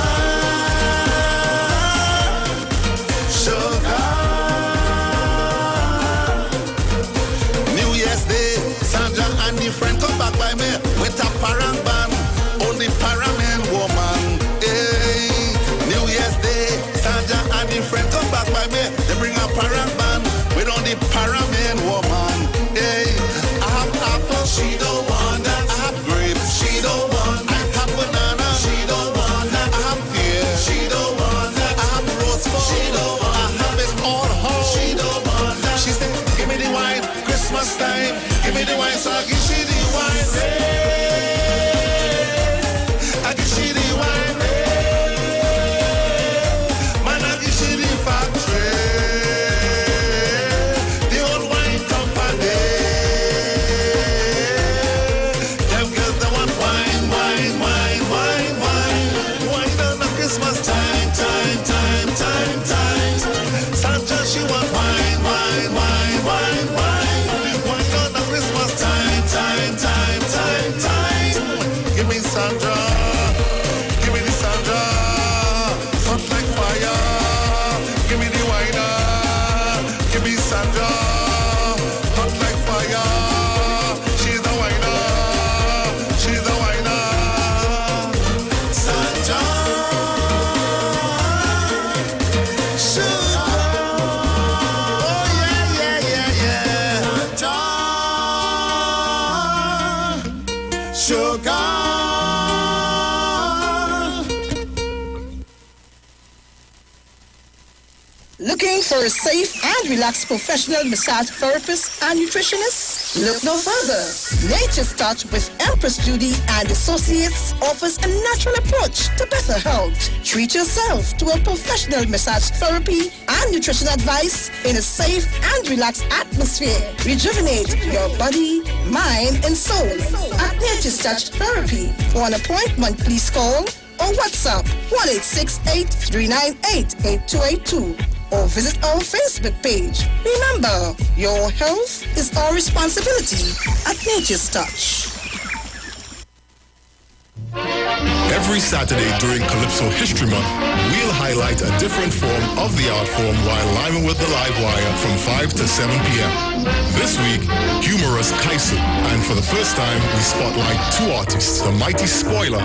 sugar. And the friend come back by me with a parang band, only paraman woman. Hey, New Year's Day, Sandra and the friend come back by me. They bring a parang band with only paraman woman. Hey, I have apple, she don't want that. I have grapes, she don't want that. I have banana, she don't want that. I have pear, she don't want that. I have rose fruit, she don't want that. I have it all whole, she don't want that. She said, give me the wine, Christmas time. Give me the wine, so I give she the wine. I give she the wine. Man, I give she the factory. The old wine company. Them girls, they want wine, wine, wine, wine, wine. Wine on the Christmas time, time, time, time, time. Sandra, she want wine, wine, wine, wine, wine. Wine on the Christmas time, time, time, time, time. Give me Sandra, give me the Sandra, hot like fire. Give me the winer, give me Sandra, hot like fire. She's the winer, she's the winer. Sandra, sugar. Oh yeah, yeah, yeah, yeah. Sandra, sugar. Looking for a safe and relaxed professional massage therapist and nutritionist? Look no further. Nature's Touch with Empress Judy and Associates offers a natural approach to better health. Treat yourself to a professional massage therapy and nutrition advice in a safe and relaxed atmosphere. Rejuvenate your body, mind, and soul at Nature's Touch Therapy. For an appointment, please call or WhatsApp 1-868-398-8282 or visit our Facebook page. Remember, your health is our responsibility at Nature's Touch. Every Saturday during Calypso History Month, we'll highlight a different form of the art form while liming with the live wire from 5 to 7 p.m. This week, humorous Kaisu, and for the first time, we spotlight two artists, the mighty Spoiler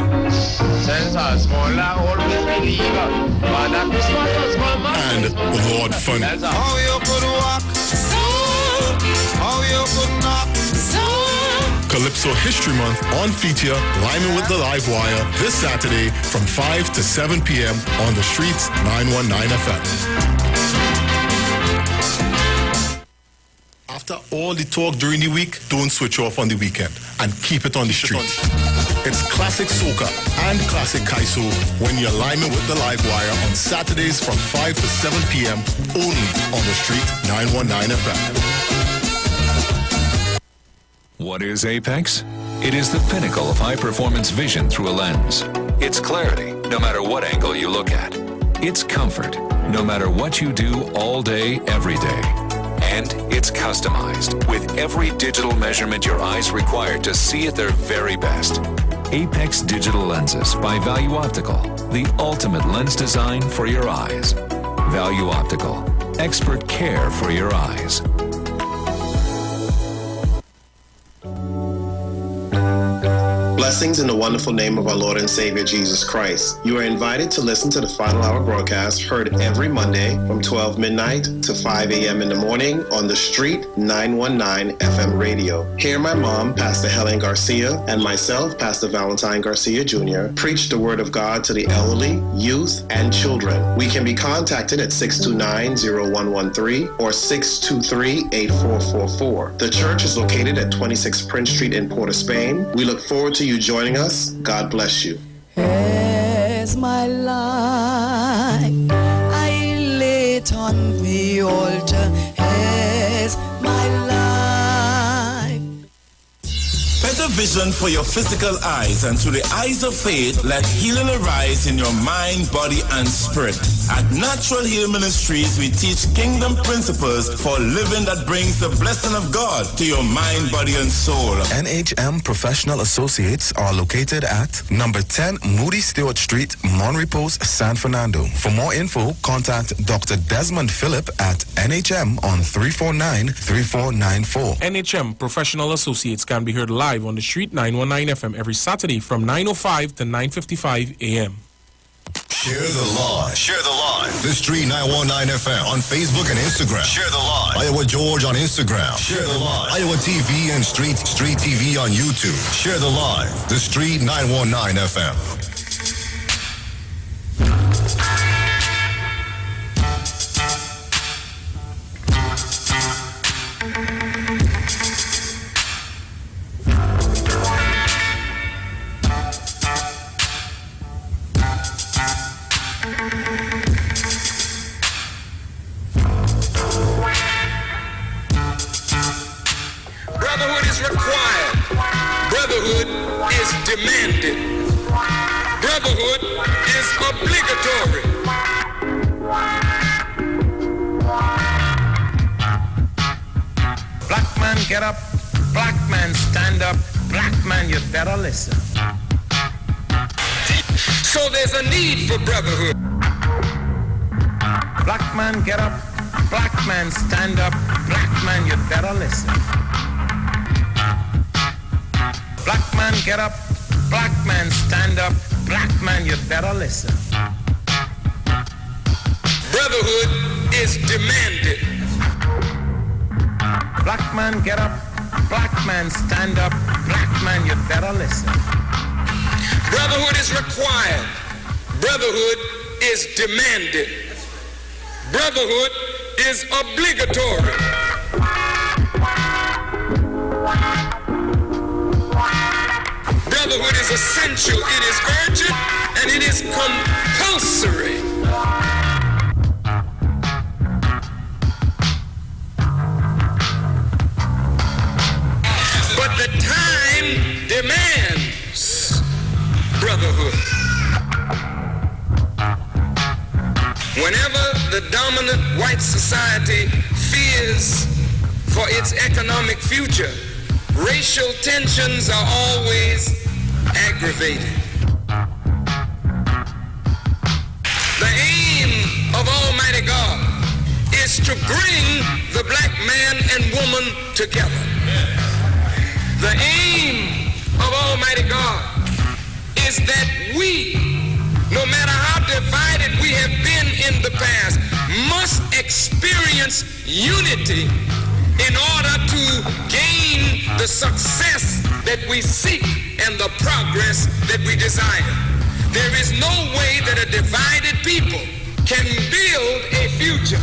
and Lord Funny. How you could walk, how you could knock. Calypso History Month on feature Liming with the Live Wire this Saturday from 5 to 7 p.m. on the streets 919 FM. After all the talk during the week, don't switch off on the weekend and keep it on the street. It's classic soca and classic kaiso when you're liming with the live wire on Saturdays from 5 to 7 p.m. only on the street 919 FM. What is Apex? It is the pinnacle of high-performance vision through a lens. It's clarity, no matter what angle you look at. It's comfort, no matter what you do all day, every day. And it's customized, with every digital measurement your eyes require to see at their very best. Apex Digital Lenses by Value Optical, the ultimate lens design for your eyes. Value Optical, expert care for your eyes. Blessings in the wonderful name of our Lord and Savior Jesus Christ. You are invited to listen to the Final Hour broadcast heard every Monday from 12 midnight to 5 a.m. in the morning on the Street 919 FM radio. Hear my mom, Pastor Helen Garcia, and myself, Pastor Valentine Garcia Jr., preach the Word of God to the elderly, youth, and children. We can be contacted at 629-0113 or 623-8444. The church is located at 26 Prince Street in Port of Spain. We look forward to you joining us. God bless you. As my life I lay it on the altar, as my life. Better vision for your physical eyes, and through the eyes of faith, let healing arise in your mind, body, and spirit. At Natural Heal Ministries, we teach kingdom principles for living that brings the blessing of God to your mind, body, and soul. NHM Professional Associates are located at number 10 Moody Stewart Street, Monrepos, San Fernando. For more info, contact Dr. Desmond Phillip at NHM on 349-3494. NHM Professional Associates can be heard live on the Street 919 FM every Saturday from 9:05 to 9:55 a.m. Share the live. Share the live. The Street 919 FM on Facebook and Instagram. Share the live. Iowa George on Instagram. Share the live. Iowa TV and Street TV on YouTube. Share the live. The Street 919 FM. Brotherhood is required. Brotherhood is demanded. Brotherhood is obligatory. Black man, get up. Black man, stand up. Black man, you better listen. So there's a need for brotherhood. Black man, get up. Black man, stand up. Black man, you better listen. Black man, get up. Black man, stand up. Black man, you better listen. Brotherhood is demanded. Black man, get up. Black man, stand up. Black man, you better listen. Brotherhood is required. Brotherhood is demanded. Brotherhood is obligatory. Brotherhood is essential, it is urgent, and it is compulsory. But the time demands brotherhood. Whenever the dominant white society fears for its economic future, racial tensions are always aggravated. The aim of Almighty God is to bring the black man and woman together. The aim of Almighty God is that we, no matter how divided we have been in the past, must experience unity in order to gain the success that we seek and the progress that we desire. There is no way that a divided people can build a future.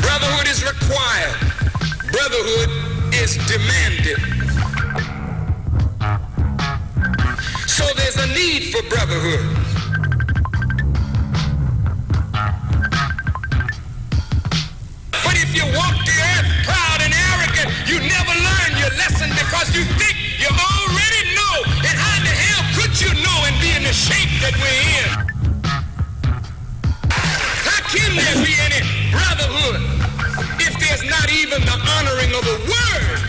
Brotherhood is required. Brotherhood is demanded. So there's a need for brotherhood. But if you walk the earth proud and arrogant, you never learn your lesson because you think you already know. And how the hell could you know and be in the shape that we're in? How can there be any brotherhood if there's not even the honoring of a word?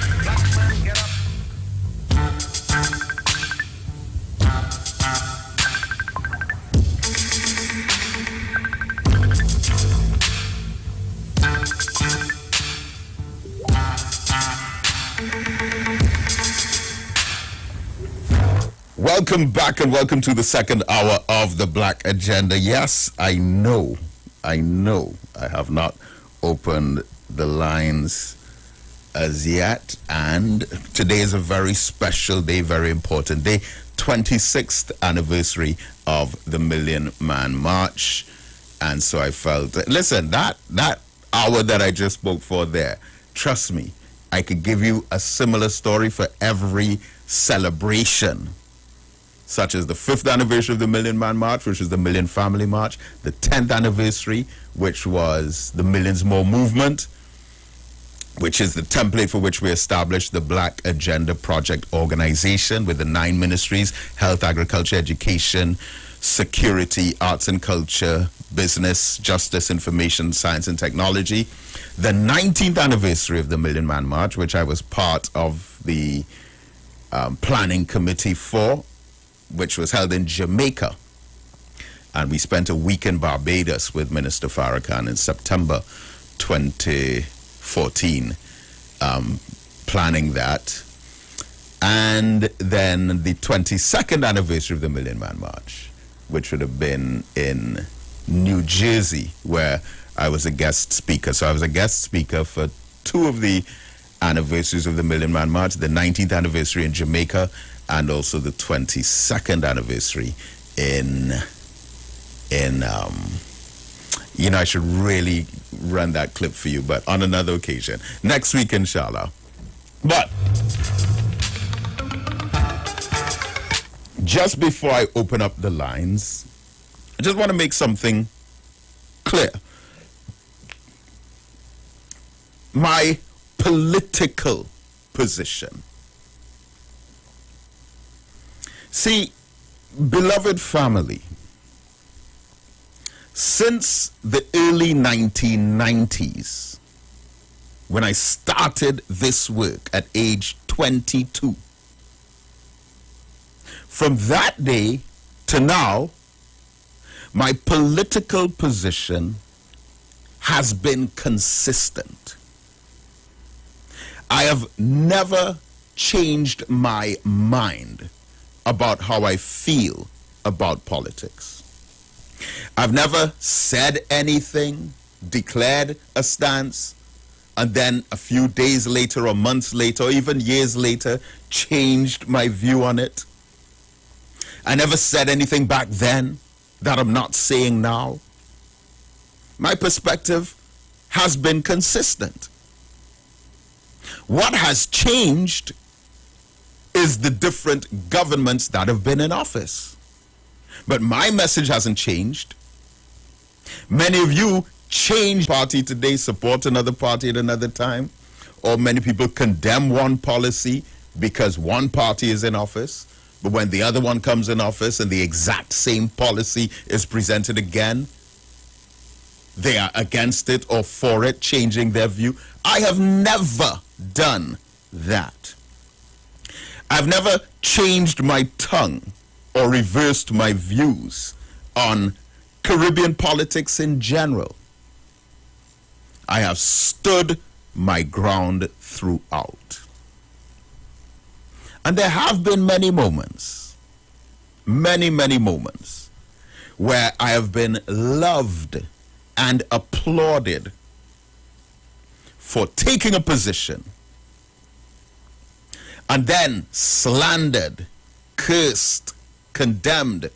Welcome back and welcome to the second hour of the Black Agenda. Yes, I know I have not opened the lines as yet, and today is a very special day, very important day, 26th anniversary of the Million Man March. And so I felt, listen, that hour that I just spoke for there, trust me, I could give you a similar story for every celebration, such as the 5th anniversary of the Million Man March, which is the Million Family March, the 10th anniversary, which was the Millions More Movement, which is the template for which we established the Black Agenda Project Organization with the 9 ministries: health, agriculture, education, security, arts and culture, business, justice, information, science and technology. The 19th anniversary of the Million Man March, which I was part of the planning committee for, which was held in Jamaica. And we spent a week in Barbados with Minister Farrakhan in September 2014, planning that. And then the 22nd anniversary of the Million Man March, which would have been in New Jersey, where I was a guest speaker. So I was a guest speaker for 2 of the anniversaries of the Million Man March, the 19th anniversary in Jamaica, and also the 22nd anniversary in I should really run that clip for you, but on another occasion. Next week, inshallah. But just before I open up the lines, I just want to make something clear. My political position. See, beloved family, since the early 1990s, when I started this work at age 22, from that day to now, my political position has been consistent. I have never changed my mind about how I feel about politics. I've never said anything, declared a stance, and then a few days later or months later or even years later changed my view on it. I never said anything back then that I'm not saying now. My perspective has been consistent. What has changed is the different governments that have been in office. But my message hasn't changed. Many of you change party today, support another party at another time, or many people condemn one policy because one party is in office, but when the other one comes in office and the exact same policy is presented again, they are against it or for it, changing their view. I have never done that. I've never changed my tongue or reversed my views on Caribbean politics in general. I have stood my ground throughout. And there have been many moments, many moments, where I have been loved and applauded for taking a position, and then slandered, cursed, condemned,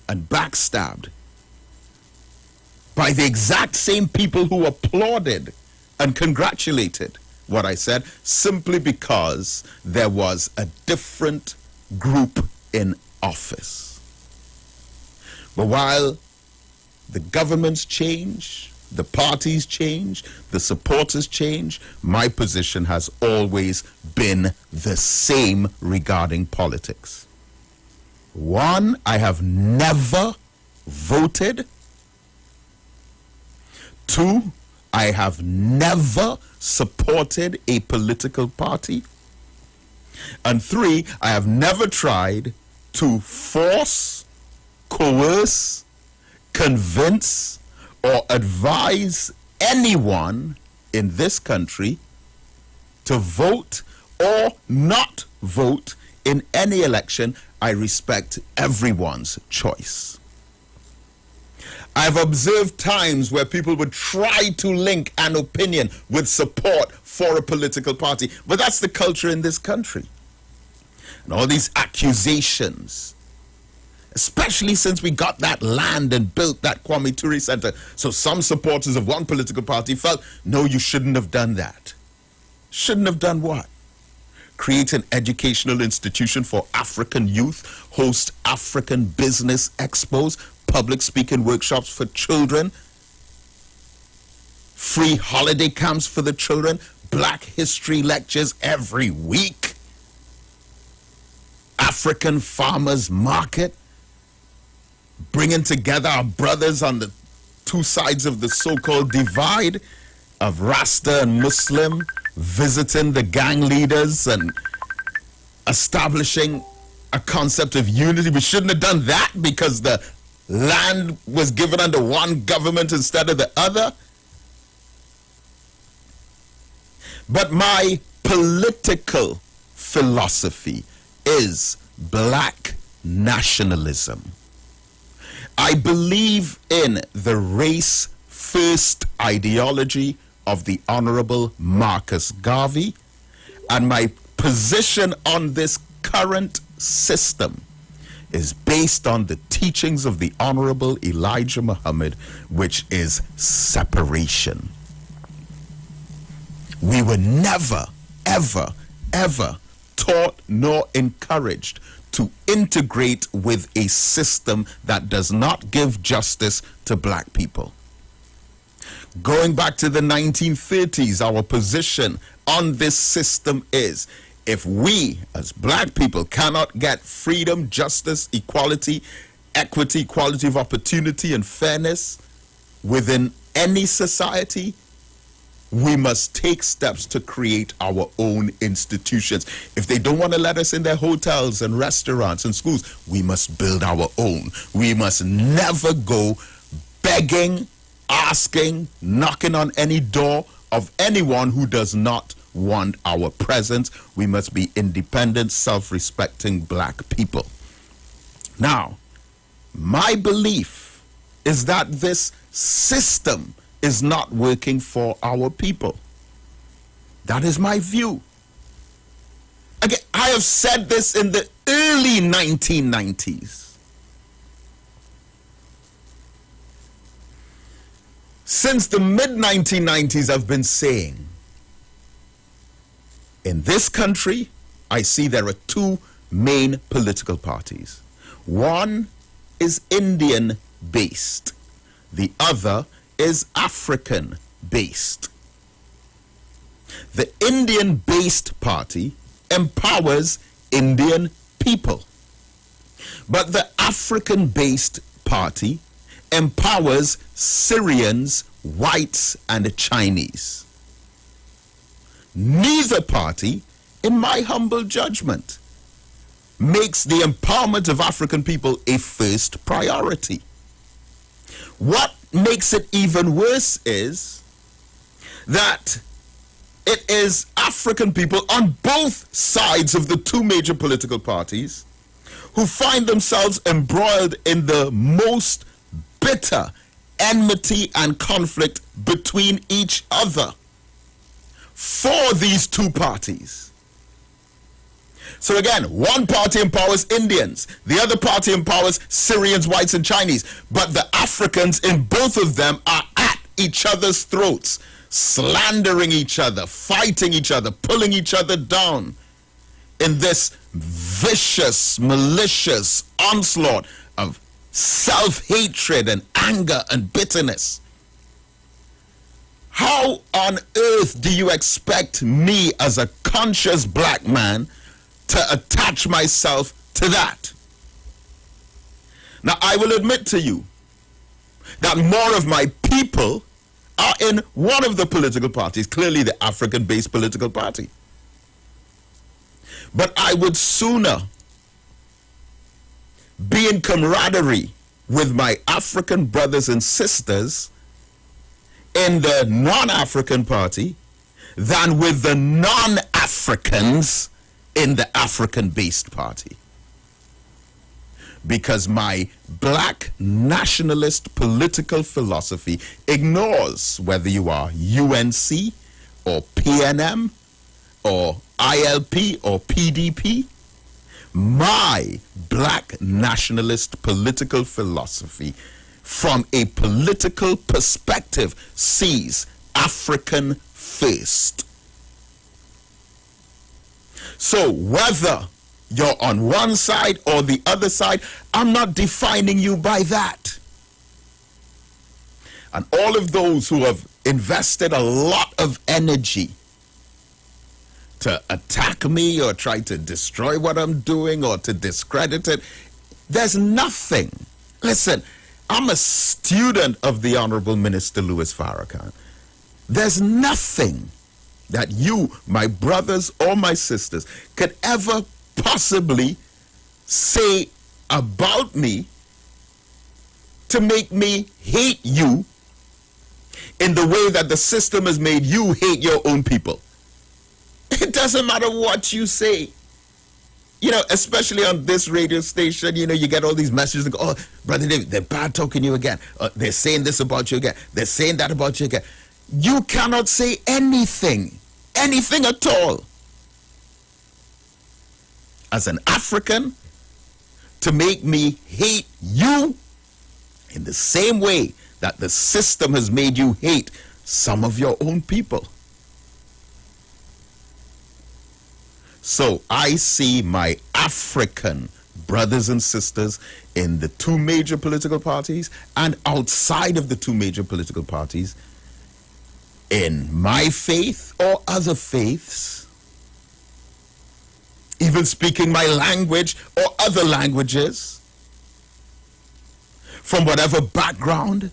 and backstabbed by the exact same people who applauded and congratulated what I said, simply because there was a different group in office. But while the governments change, the parties change, the supporters change, my position has always been the same regarding politics. 1, I have never voted. 2, I have never supported a political party. And 3, I have never tried to force, coerce, convince, or advise anyone in this country to vote or not vote in any election. I respect everyone's choice. I've observed times where people would try to link an opinion with support for a political party, but that's the culture in this country. And all these accusations, especially since we got that land and built that Kwame Ture Center. So some supporters of one political party felt, no, you shouldn't have done that. Shouldn't have done what? Create an educational institution for African youth, host African business expos, public speaking workshops for children, free holiday camps for the children, Black history lectures every week, African farmers market, bringing together our brothers on the two sides of the so-called divide of Rasta and Muslim, visiting the gang leaders and establishing a concept of unity. We shouldn't have done that because the land was given under one government instead of the other. But my political philosophy is black nationalism. I believe in the race-first ideology of the Honorable Marcus Garvey, and my position on this current system is based on the teachings of the Honorable Elijah Muhammad, which is separation. We were never, ever, ever taught nor encouraged to integrate with a system that does not give justice to black people. Going back to the 1930s, our position on this system is, if we as black people cannot get freedom, justice, equality, equity, equality of opportunity, and fairness within any society, we must take steps to create our own institutions. If they don't want to let us in their hotels and restaurants and schools, we must build our own. We must never go begging, asking, knocking on any door of anyone who does not want our presence. We must be independent, self-respecting black people. Now, my belief is that this system is not working for our people. That is my view. Again, I have said this in the early 1990s. Since the mid-1990s, I've been saying, in this country, I see there are two main political parties. One is Indian-based. The other is African-based. The Indian-based party empowers Indian people. But the African-based party empowers Syrians, whites, and Chinese. Neither party, in my humble judgment, makes the empowerment of African people a first priority. What makes it even worse is that it is African people on both sides of the two major political parties who find themselves embroiled in the most bitter enmity and conflict between each other for these two parties. So again, one party empowers Indians, the other party empowers Syrians, whites, and Chinese. But the Africans in both of them are at each other's throats, slandering each other, fighting each other, pulling each other down in this vicious, malicious onslaught of self-hatred and anger and bitterness. How on earth do you expect me as a conscious black man to attach myself to that? Now, I will admit to you that more of my people are in one of the political parties, clearly the African-based political party. But I would sooner be in camaraderie with my African brothers and sisters in the non-African party than with the non-African Africans in the African-based party. Because my black nationalist political philosophy ignores whether you are UNC or PNM or ILP or PDP. My black nationalist political philosophy, from a political perspective, sees African first. So whether you're on one side or the other side, I'm not defining you by that. And all of those who have invested a lot of energy to attack me or try to destroy what I'm doing or to discredit it, there's nothing. Listen, I'm a student of the Honorable Minister Louis Farrakhan. There's nothing that you, my brothers or my sisters, could ever possibly say about me to make me hate you in the way that the system has made you hate your own people. It doesn't matter what you say. You know, especially on this radio station, you know, you get all these messages and go, oh, Brother David, they're bad talking you again. They're saying this about you again. They're saying that about you again. You cannot say anything at all, as an African, to make me hate you in the same way that the system has made you hate some of your own people. So I see my African brothers and sisters in the two major political parties and outside of the two major political parties, in my faith or other faiths, even speaking my language or other languages, from whatever background.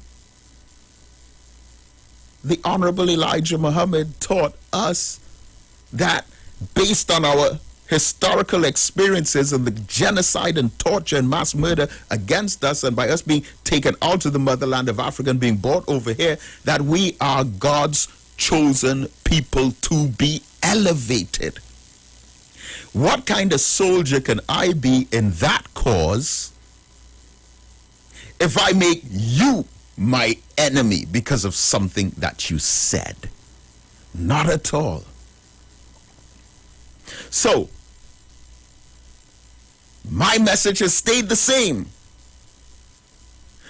The Honorable Elijah Muhammad taught us that based on our historical experiences and the genocide and torture and mass murder against us, and by us being taken out of the motherland of Africa and being brought over here, that we are God's chosen people to be elevated. What kind of soldier can I be in that cause if I make you my enemy because of something that you said? Not at all. So, my message has stayed the same.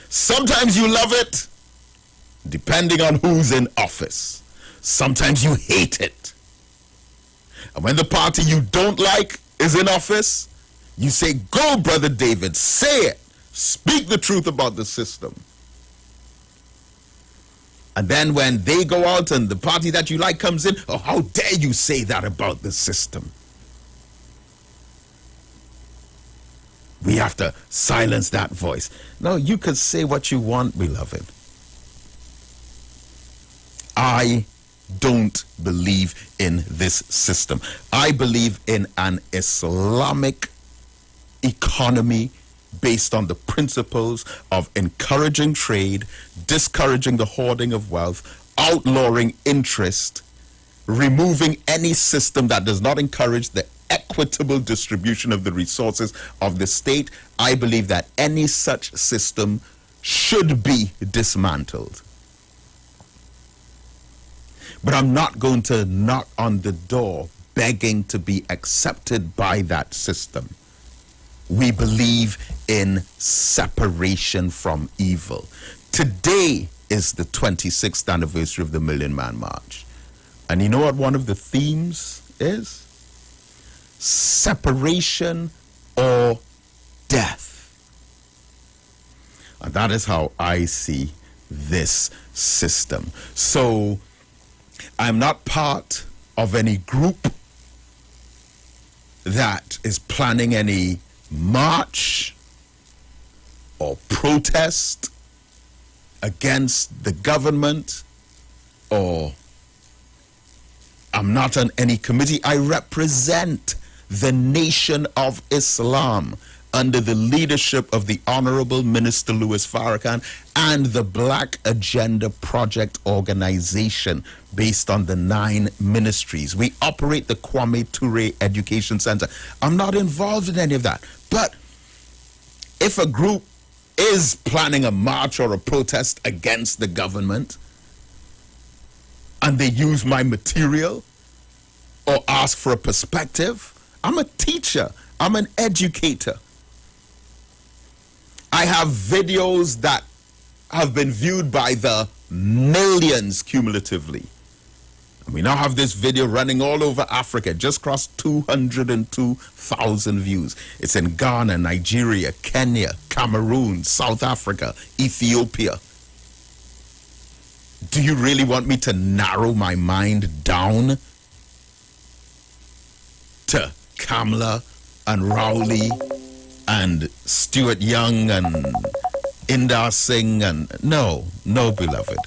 Sometimes you love it, depending on who's in office. Sometimes you hate it. And when the party you don't like is in office, you say, go, Brother David, say it. Speak the truth about the system. And then when they go out and the party that you like comes in, oh, how dare you say that about the system? We have to silence that voice. No, you can say what you want, beloved. I don't believe in this system. I believe in an Islamic economy based on the principles of encouraging trade, discouraging the hoarding of wealth, outlawing interest, removing any system that does not encourage the equitable distribution of the resources of the state. I believe that any such system should be dismantled. But I'm not going to knock on the door begging to be accepted by that system. We believe in separation from evil. Today is the 26th anniversary of the Million Man March. And you know what one of the themes is? Separation or death. And that is how I see this system. So I'm not part of any group that is planning any march or protest against the government, or I'm not on any committee. I represent the Nation of Islam. under the leadership of the Honorable Minister Louis Farrakhan and the Black Agenda Project Organization based on the 9 ministries. We operate the Kwame Ture Education Center. I'm not involved in any of that. But if a group is planning a march or a protest against the government and they use my material or ask for a perspective, I'm a teacher. I'm an educator. I have videos that have been viewed by the millions cumulatively. And we now have this video running all over Africa, just crossed 202,000 views. It's in Ghana, Nigeria, Kenya, Cameroon, South Africa, Ethiopia. Do you really want me to narrow my mind down to Kamla and Rowley and Stuart Young and Indar Singh? And no, beloved.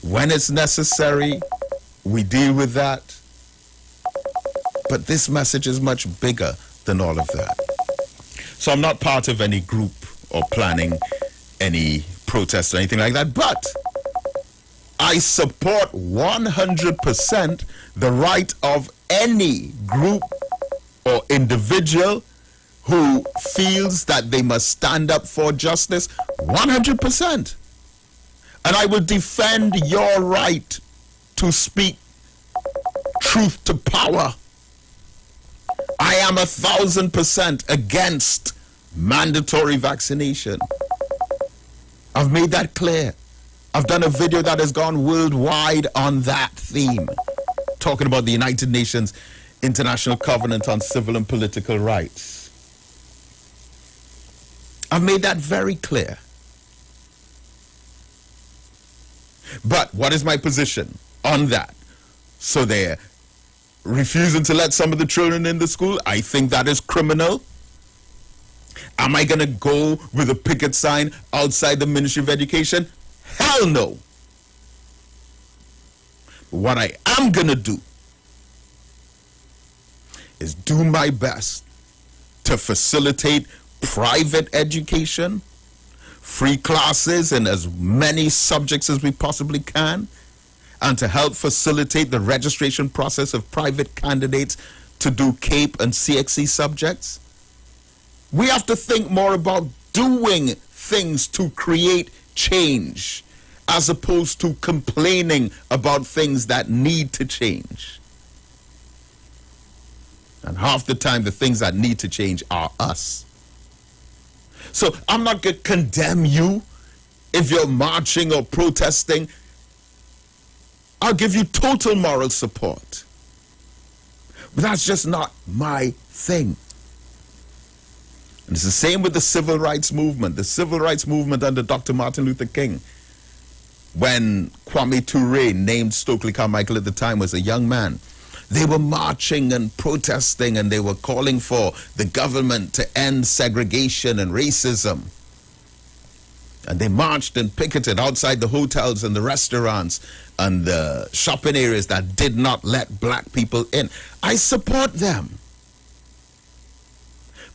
When it's necessary, we deal with that. But this message is much bigger than all of that. So I'm not part of any group or planning any protest or anything like that, but I support 100% the right of any group or individual who feels that they must stand up for justice. 100%. And I will defend your right to speak truth to power. I am 1,000% against mandatory vaccination. I've made that clear. I've done a video that has gone worldwide on that theme, talking about the United Nations International Covenant on Civil and Political Rights. I've made that very clear. But what is my position on that? So they're refusing to let some of the children in the school. I think that is criminal. Am I going to go with a picket sign outside the Ministry of Education? Hell no. But what I am going to do is do my best to facilitate private education, free classes in as many subjects as we possibly can, and to help facilitate the registration process of private candidates to do CAPE and CXC subjects. We have to think more about doing things to create change as opposed to complaining about things that need to change. And half the time, the things that need to change are us. So I'm not going to condemn you if you're marching or protesting. I'll give you total moral support. But that's just not my thing. And it's the same with the civil rights movement. The civil rights movement under Dr. Martin Luther King. When Kwame Ture, named Stokely Carmichael at the time, was a young man, they were marching and protesting, and they were calling for the government to end segregation and racism. And they marched and picketed outside the hotels and the restaurants and the shopping areas that did not let black people in. I support them.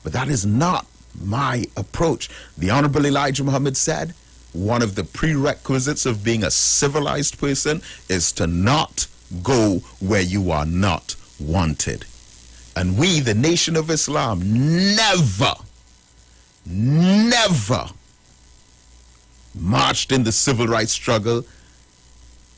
But that is not my approach. The Honorable Elijah Muhammad said, one of the prerequisites of being a civilized person is to not go where you are not wanted. And we, the Nation of Islam, never marched in the civil rights struggle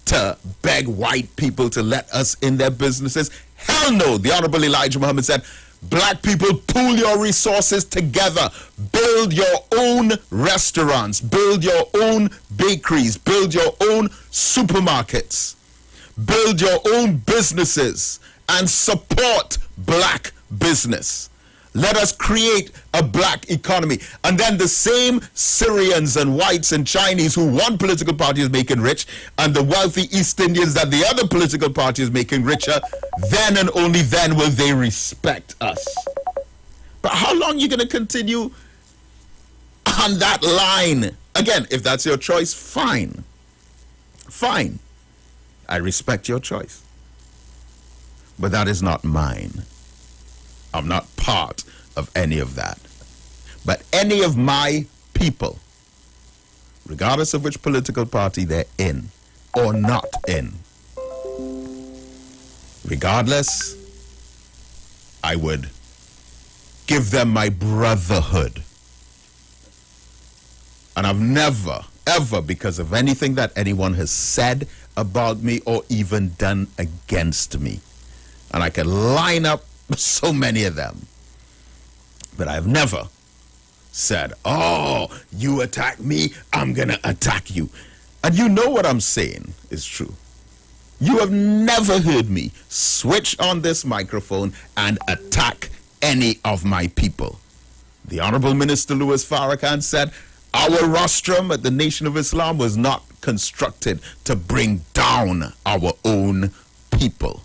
to beg white people to let us in their businesses. Hell no. The Honorable Elijah Muhammad said, black people, pool your resources together. Build your own restaurants. Build your own bakeries. Build your own supermarkets. Build your own businesses and support black business. Let us create a black economy. And then the same Syrians and whites and Chinese who one political party is making rich, and the wealthy East Indians that the other political party is making richer, then and only then will they respect us. But how long are you going to continue on that line? Again, if that's your choice, fine. Fine. I respect your choice. But that is not mine. I'm not part of any of that. But any of my people, regardless of which political party they're in or not in, regardless, I would give them my brotherhood. And I've never, ever, because of anything that anyone has said about me or even done against me, and I can line up so many of them, but I've never said, oh, you attack me, I'm gonna attack you. And you know what I'm saying is true. You have never heard me switch on this microphone and attack any of my people. The Honorable Minister Louis Farrakhan said, our rostrum at the Nation of Islam was not constructed to bring down our own people.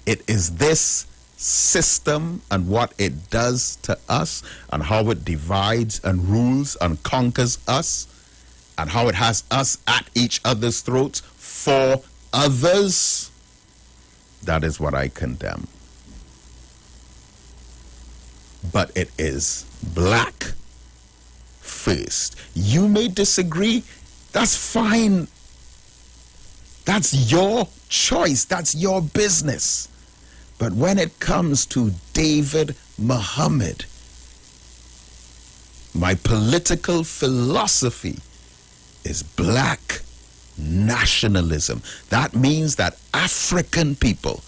It is this system and what it does to us and how it divides and rules and conquers us and how it has us at each other's throats for others. That is what I condemn. But it is black first. You may disagree. That's fine. That's your choice. That's your business. But when it comes to David Muhammad, my political philosophy is black nationalism. That means that African people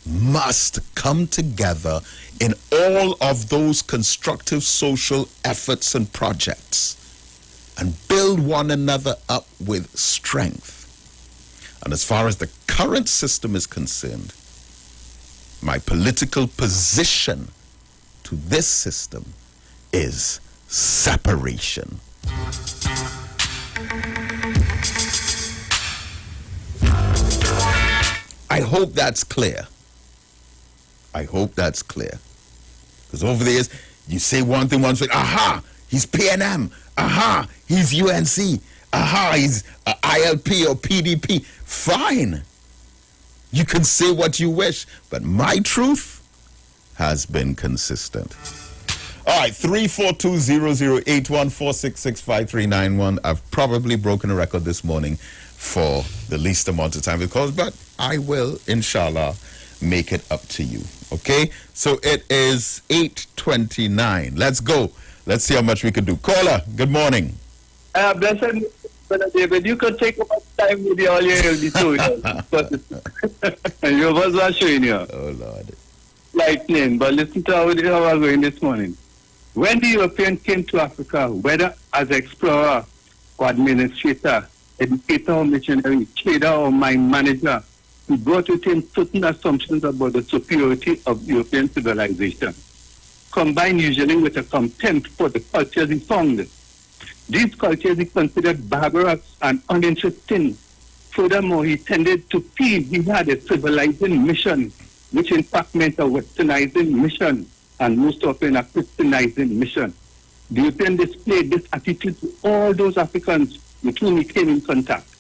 must come together in all of those constructive social efforts and projects and build one another up with strength. And as far as the current system is concerned, my political position to this system is separation. I hope that's clear. I hope that's clear. Because over the years, you say one thing, aha, he's PNM, aha, he's UNC, aha, he's ILP or PDP. Fine. You can say what you wish, but my truth has been consistent. All right, 342-0081-466-5391. I've probably broken a record this morning for the least amount of time because, but I will, inshallah, make it up to you. Okay? So it is 8:29. Let's go. Let's see how much we can do. Caller, good morning. Blessed Brother David, you could take about time with all your healthy too. You was showing you. Oh, Lord. Lightning, but listen to how we're going this morning. When the Europeans came to Africa, whether as explorer or administrator, educator or missionary, trader or mine manager, he brought with him certain assumptions about the superiority of European civilization, combined usually with a contempt for the cultures he found. These cultures he considered barbarous and uninteresting. Furthermore, he tended to feel he had a civilizing mission, which in fact meant a westernizing mission, and most often a Christianizing mission. The European displayed this attitude to all those Africans with whom he came in contact,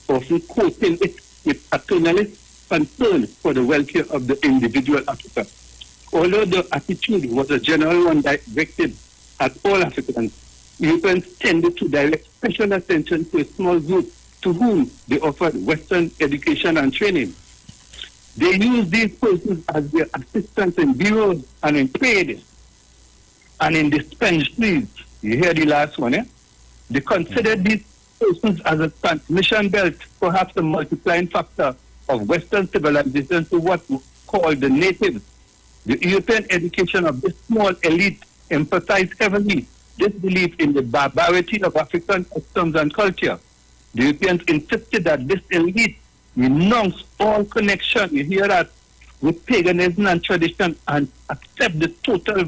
often quoting it with paternalist concern for the welfare of the individual African. Although the attitude was a general one directed at all Africans, Europeans tended to direct special attention to a small group to whom they offered Western education and training. They used these persons as their assistants in bureaus and in trade and in dispensaries. You hear the last one, eh? They considered these persons as a transmission belt, perhaps a multiplying factor of Western civilization to what was called the natives. The European education of this small elite emphasized heavily this belief in the barbarity of African customs and culture. The Europeans insisted that this elite renounce all connection, you hear that, with paganism and tradition and accept the total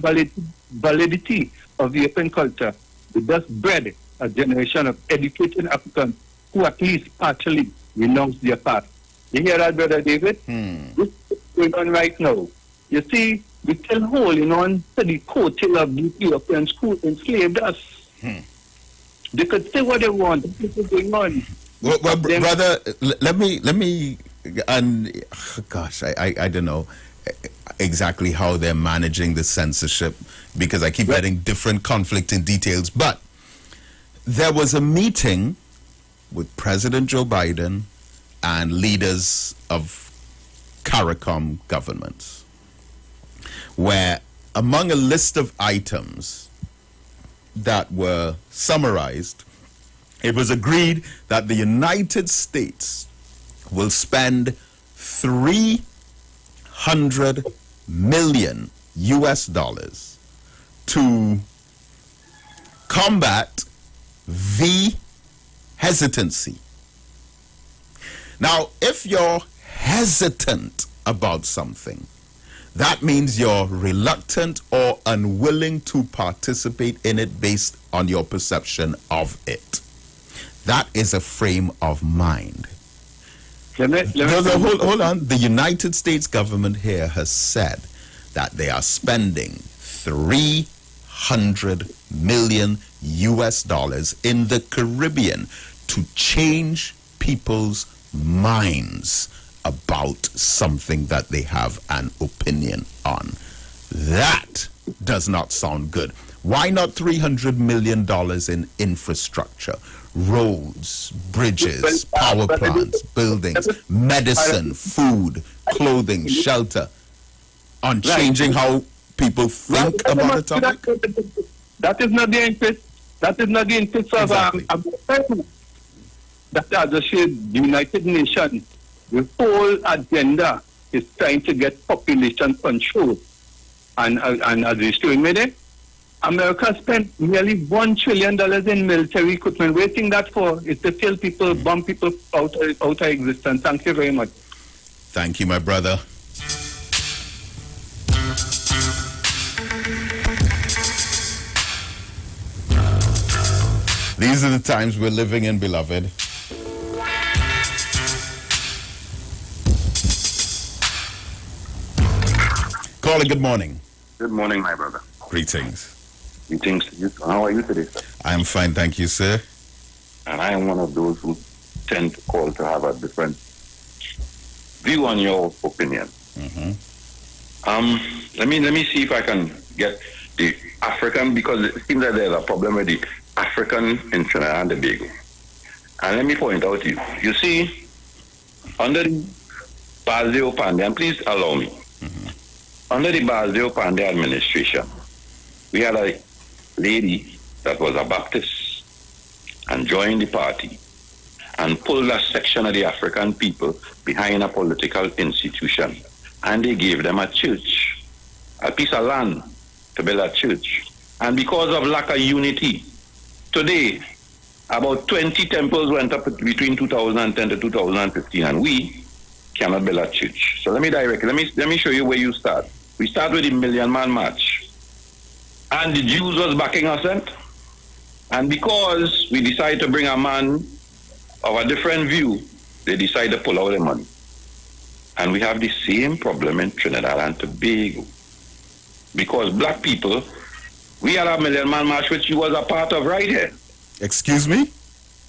validity of European culture. They thus bred a generation of educated Africans who at least partially renounce their past. You hear that, Brother David? This is going on right now. You see, we still hold on to the coattail of the Europeans who enslaved us. They could say what they want. This is going on. Well, brother, let me, and gosh, I don't know. exactly how they're managing the censorship, because I keep getting different conflicting details. But there was a meeting with President Joe Biden and leaders of CARICOM governments, where among a list of items that were summarized, it was agreed that the United States will spend $300 million US to combat the hesitancy. Now, if you're hesitant about something, that means you're reluctant or unwilling to participate in it based on your perception of it. That is a frame of mind. Hold on. The United States government here has said that they are spending $300 million US in the Caribbean to change people's minds about something that they have an opinion on. That does not sound good. Why not $300 million in infrastructure? Roads, bridges, power plants, buildings, medicine, food, clothing, shelter, on changing how people think about the topic? That is not the interest. That is not the interest of that as I said, the United Nations. The whole agenda is trying to get population control. And as we still made it, America spent nearly $1 trillion in military equipment. Waiting that for is to kill people, bomb people out of existence. Thank you very much. Thank you, my brother. These are the times we're living in, beloved. Caller, good morning. Good morning, my brother. Greetings. Greetings to you. How are you today, sir? I am fine, thank you, sir. And I am one of those who tend to call to have a different view on your opinion. Mm-hmm. Let me see if I can get the African, because it seems that there's a problem with the African in Trinidad and Tobago. And let me point out to you. You see, under the Basil Pandey, and please allow me, under the Basil Pandey administration, we had a lady that was a Baptist and joined the party and pulled a section of the African people behind a political institution. And they gave them a church, a piece of land to build a church. And because of lack of unity, today, about 20 temples went up between 2010 to 2015, and we cannot build a church. So let me show you where you start. We start with the Million Man March. And the Jews was backing us, and because we decided to bring a man of a different view, they decided to pull out the money. And we have the same problem in Trinidad and Tobago. Because black people, we had a Million Man March, which you was a part of right here. Excuse me?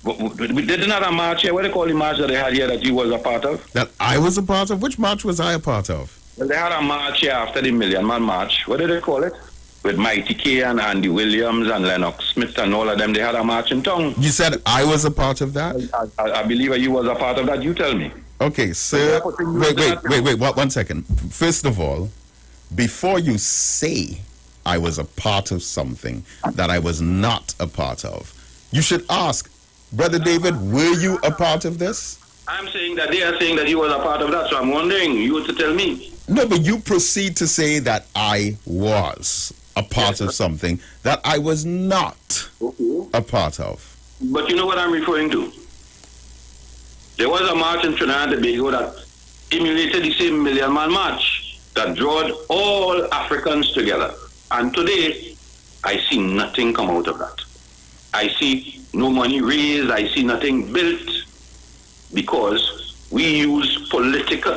We didn't have a march here. What do they call the march that they had here that you was a part of? That I was a part of? Which march was I a part of? Well, they had a march here after the Million Man March. What did they call it? With Mighty K and Andy Williams and Lennox Smith and all of them. They had a march in town. You said I was a part of that? I believe you was a part of that. You tell me. Okay, sir. Wait, one second. First of all, before you say I was a part of something that I was not a part of, you should ask, Brother David, were you a part of this? I'm saying that they are saying that you was a part of that, so I'm wondering, you were to tell me. No, but you proceed to say that I was a part of something that I was not a part of. But you know what I'm referring to? There was a march in Trinidad and Tobago that emulated the same Million Man March that drawed all Africans together. And today, I see nothing come out of that. I see no money raised, I see nothing built, because we use politics.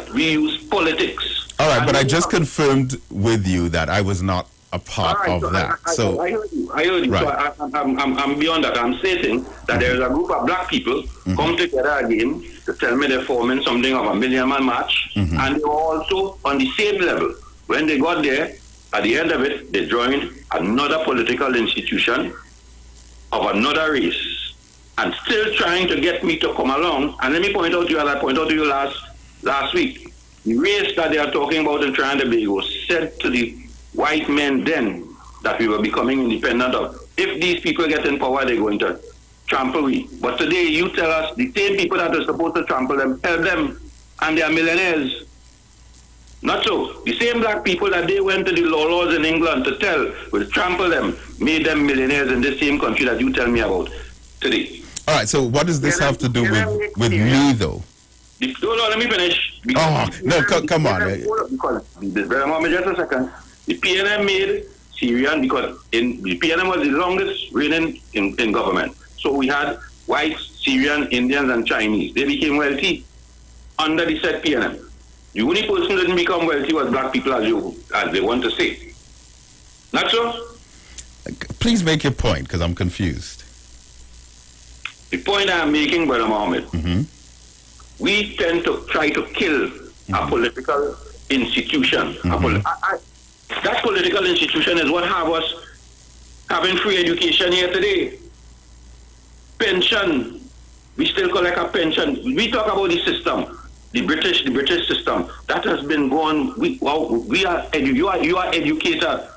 All right, but I just confirmed with you that I was not a part of that. I heard you. Right. So I'm beyond that. I'm stating that there is a group of black people come together again to tell me they're forming something of a Million Man March, and they were also on the same level When they got there, at the end of it, they joined another political institution of another race and still trying to get me to come along. And let me point out to you, as I pointed out to you last week, the race that they are talking about in Trinidad and Tobago said to the white men then that we were becoming independent of. If these people get in power, they're going to trample we. But today, you tell us the same people that are supposed to trample them, help them, and they are millionaires. Not so. The same black people that they went to the laws in England to tell will trample them, made them millionaires in this same country that you tell me about today. All right, so what does this have to do with me, though? Hold on, let me finish. No, come on. Because, just a second. The PNM made Syrian because the PNM was the longest reigning in government. So we had whites, Syrian, Indians, and Chinese. They became wealthy under the said PNM. The only person who didn't become wealthy was black people, as they want to say. Not so? Please make your point, because I'm confused. The point I'm making, Brother Mohammed, we tend to try to kill a political institution. That political institution is what have us having free education here today. Pension. We still collect a pension. We talk about the system. The British system that has been gone. You are educator,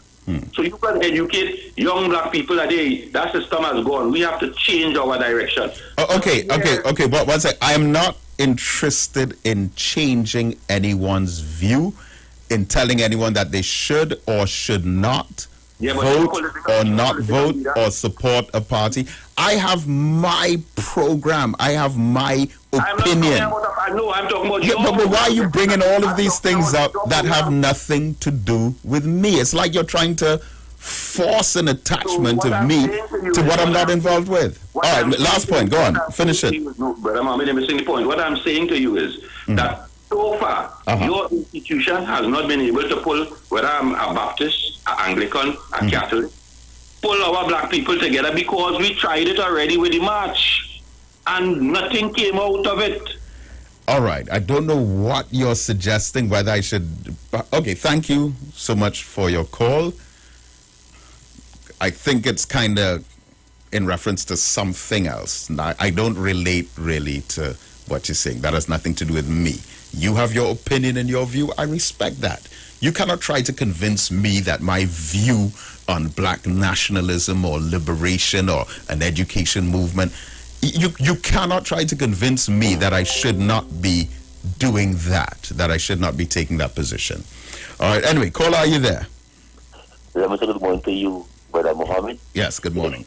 so you can educate young black people today. That system has gone. We have to change our direction. Okay. But one second. I am not interested in changing anyone's view, in telling anyone that they should or should not vote or not vote or support a party. I have my program. I have my opinion. I'm talking about but why are you bringing all of these things up that have nothing to do with me? It's like you're trying to force an attachment of me to what I'm not involved with. All right, last point. Go on. Finish it. No, brother, I'm missing the point. What I'm saying to you is that so far, your institution has not been able to pull, whether I'm a Baptist, an Anglican, a Catholic, pull our black people together because we tried it already with the march and nothing came out of it. All right. I don't know what you're suggesting, whether I should... Okay, thank you so much for your call. I think it's kind of in reference to something else. Now, I don't relate really to what you're saying. That has nothing to do with me. You have your opinion and your view. I respect that. You cannot try to convince me that my view on black nationalism or liberation or an education movement, you cannot try to convince me that I should not be doing that I should not be taking that position. All right, anyway, caller, are you there? Let me say good morning to you, Brother Mohammed. Yes, good morning.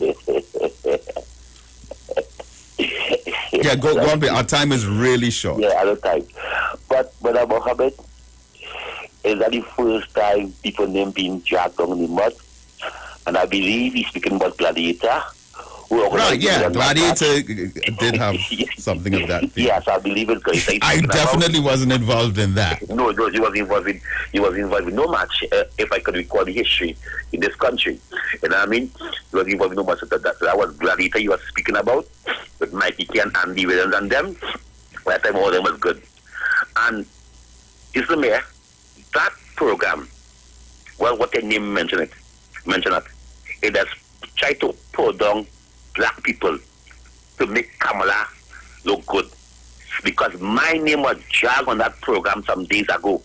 Yeah, go on. Our time is really short. Yeah, I don't time. But Brother Mohammed, is that the first time people name being dragged down in the mud? And I believe he's speaking about Gladiator. Right, yeah, Gladiator did have something of that thing. Yes, I believe it. I definitely wasn't involved in that. No, he was involved in no match, if I could recall the history in this country. You know what I mean? He was involved in no match. That was Gladiator you were speaking about, with Mikey K and Andy Williams and them. That time all of them was good. And is the mayor, that program, well, what their name mention it, it has tried to pull down black people to make Kamala look good. Because my name was dragged on that program some days ago.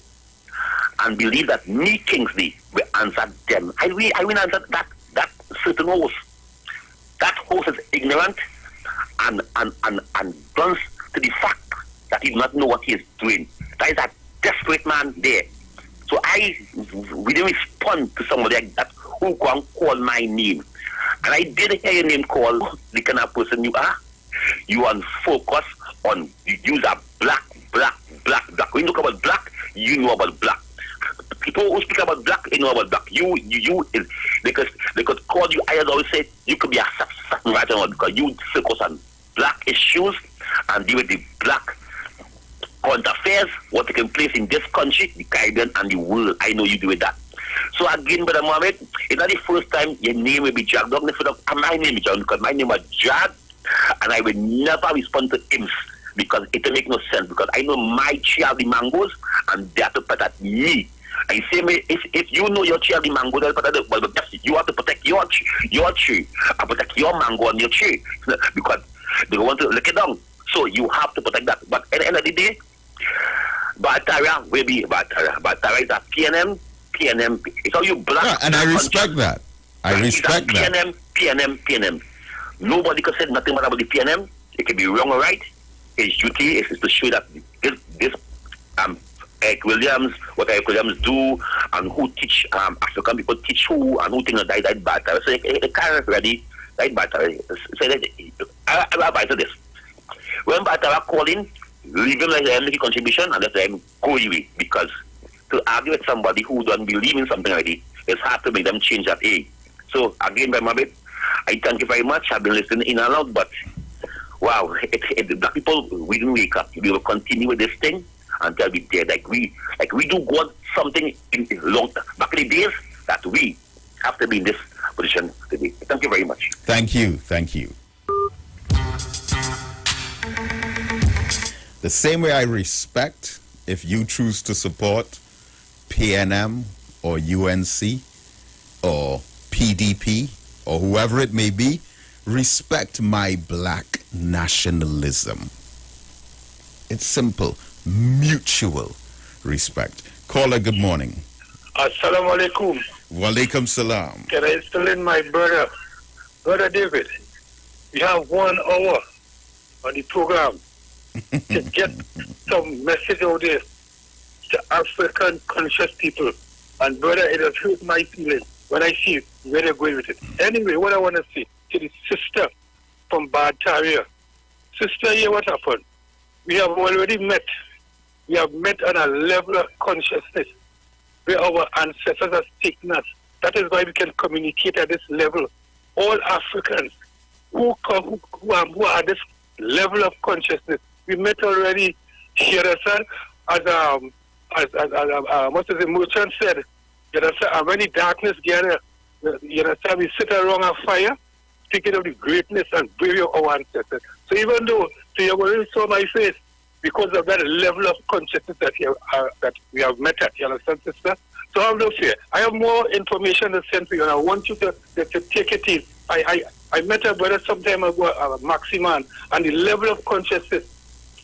And believe that me, Kingsley, will answer them. I will answer that certain host. That host is ignorant and runs to the fact that he does not know what he is doing. That is a desperate man there. So we didn't respond to somebody like that who can call my name. And I did hear your name called the kind of person you are. You are focus on, you are black. When you talk about black, you know about black. People who speak about black, they know about black. They could call you, I always say, you could be a certain right now because you focus on black issues and deal with the black current affairs, what taking place in this country, the Caribbean, and the world. I know you do with that. So again, Brother Mohammed, it's not the first time your name will be dragged up. My name is dragged because my name was dragged, and I will never respond to him because it will make no sense because I know my child the mangoes, and they have to put at me. I say, if you know your tree have the mango, but you have to protect your tree and protect your mango on your tree because they want to lick it down. So you have to protect that. But at the end of the day, Batara will be Batara. Batara is a PNM. It's how you black. And I respect that. I respect that. PNM. Nobody can say nothing about the PNM. It can be wrong or right. His duty is to show that this Eric Williams, what Eric Williams do, and who teach African people teach who, and who think that Batara. So it can't ready that Batara. So I advise this. When Batara calling, leave him like them make a contribution and let them go away. Because to argue with somebody who don't believe in something already, it's hard to make them change that age. So again, by my bit, I thank you very much. I've been listening in and out, but wow, the black people, we didn't wake up. We will continue with this thing until we dead. Like we do want something in long back in the days that we have to be in this position today. Thank you very much. Thank you. The same way I respect if you choose to support PNM or UNC or PDP or whoever it may be, respect my black nationalism. It's simple. Mutual respect. Caller, good morning. Assalamu alaikum. Walaikum salam. Can I still in my brother David? We have 1 hour on the program to get some message out there to African conscious people. And brother, it has hurt my feelings when I see where they're going with it. Anyway, what I want to say to the sister from Bataria. Sister, here what happened? We have already met. We have met on a level of consciousness where our ancestors have taken us. That is why we can communicate at this level. All Africans who are at this level of consciousness. We met already here, as what is the merchant said, you understand, and when the darkness gathers, you understand, we sit around a fire, thinking of the greatness and bravery of our ancestors. So even though you already saw my face, because of that level of consciousness that we have met at, you understand, sister? So I have no fear. I have more information to send to you, and I want you to take it in. I met a brother some time ago, Maximan, and the level of consciousness,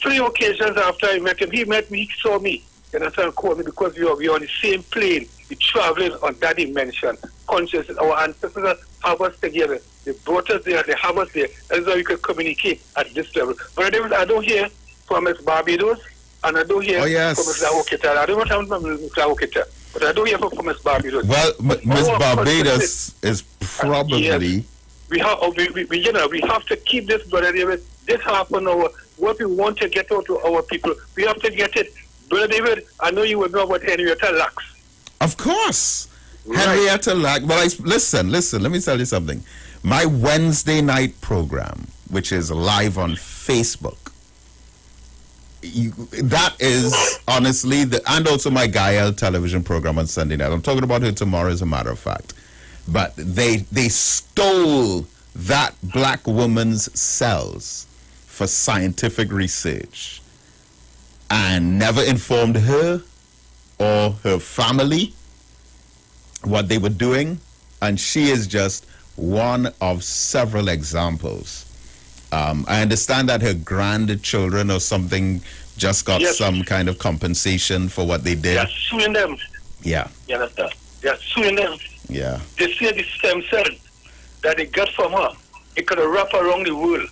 3 occasions after I met him, he met me, he saw me, you understand, called me, because we are on the same plane, we traveling on that dimension, consciousness. Our ancestors have us together. They brought us there, they have us there. That's why we can communicate at this level. But I don't hear from Miss Barbados, and I don't hear from Miss Laokita. I don't know from Miss Laokita, but I don't hear from Miss Barbados. Well, Miss Barbados is probably... Yes. We have to keep this, Brother David, this half an hour, what we want to get out to our people. We have to get it. Brother David, I know you would know about Henrietta Lacks. Of course. Right. Henrietta Lacks. But listen, let me tell you something. My Wednesday night program, which is live on Facebook, that is honestly, and also my Gael television program on Sunday night. I'm talking about it tomorrow, as a matter of fact. But they stole that black woman's cells for scientific research and never informed her or her family what they were doing. And she is just one of several examples. I understand that her grandchildren or something just got some kind of compensation for what they did. They're suing them. Yeah. You understand? They're suing them. Yeah. They say the stem cell that they got from her, it could wrap around the world.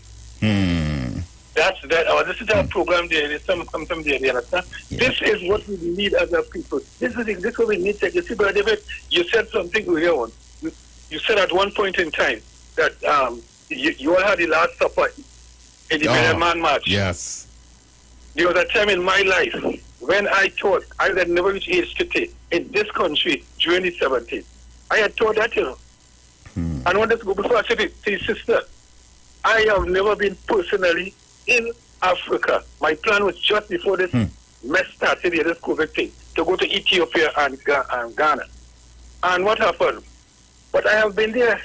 That's that. This is our program there. There's some there. You understand? Yeah. This is what we need as a people. This is what we need to. You see, Brother David, you said something earlier on. You said at one point in time that you all had the Last Supper in the Million Man March. Yes. There was a time in my life when I thought I had never reached age 50 in this country during the 70s. I had thought that, you know. And I wanted to go before I said it to your sister. I have never been personally in Africa. My plan was just before this mess started here, this COVID thing, to go to Ethiopia and Ghana. And what happened? But I have been there.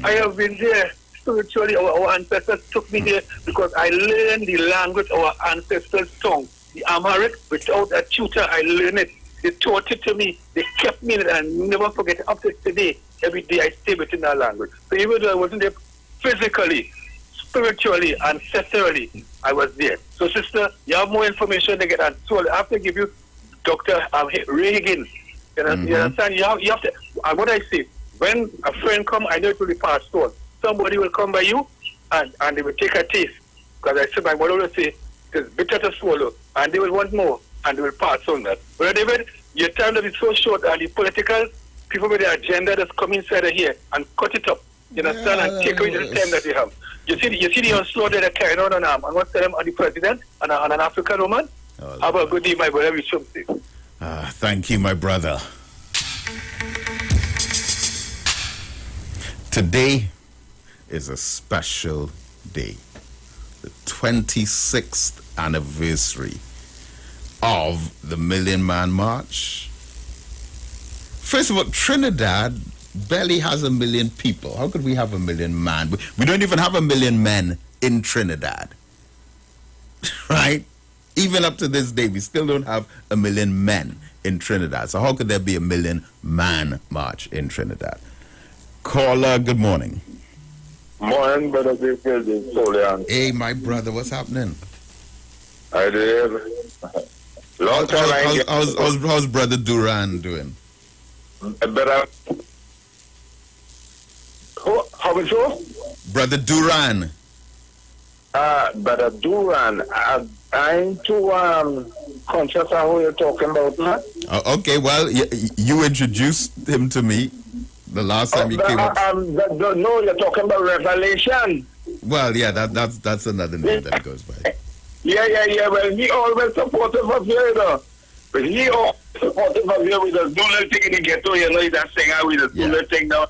I have been there. Spiritually, our ancestors took me there because I learned the language of our ancestors' tongue. The Amharic, without a tutor, I learned it. They taught it to me. They kept me, and I never forget it. Up to today, every day I stay within that language. So even though I wasn't there physically, spiritually, ancestrally, I was there. So, sister, you have more information to get on. So I have to give you Dr. Reagan. You understand? You have to. And what I say, when a friend come, I know it will be passed on. Somebody will come by you, and they will take a taste. Because I said, my mother will say, it's bitter to swallow, and they will want more, and they will pass on that. But David, your time is so short, and the political people with the agenda just come inside of here and cut it up. You understand? And take away the time that they have. You see the onslaught that they're carrying on and what's them on the president and an African woman? Have a good day, my brother. We should say. Thank you, my brother. Today is a special day. The 26th anniversary of the Million Man March. First of all, Trinidad barely has 1 million people. How could we have 1 million man? We don't even have 1 million men in Trinidad. Right? Even up to this day, we still don't have 1 million men in Trinidad. So how could there be 1 million man march in Trinidad? Caller, good morning. Morning, brother. Hey, my brother, what's happening? I did. Long time. How's brother Duran doing? Better. How is you? Brother Duran. Brother Duran. I'm too conscious of who you're talking about, man. Okay, well, you introduced him to me the last time he came up. No, you're talking about Revelation. Well, yeah, that's another name that goes by. Yeah. Well, he always supportive of you, you know. But he always supportive of you with us. Do little thing in the ghetto, you know, he's a singer with us. Do little thing now.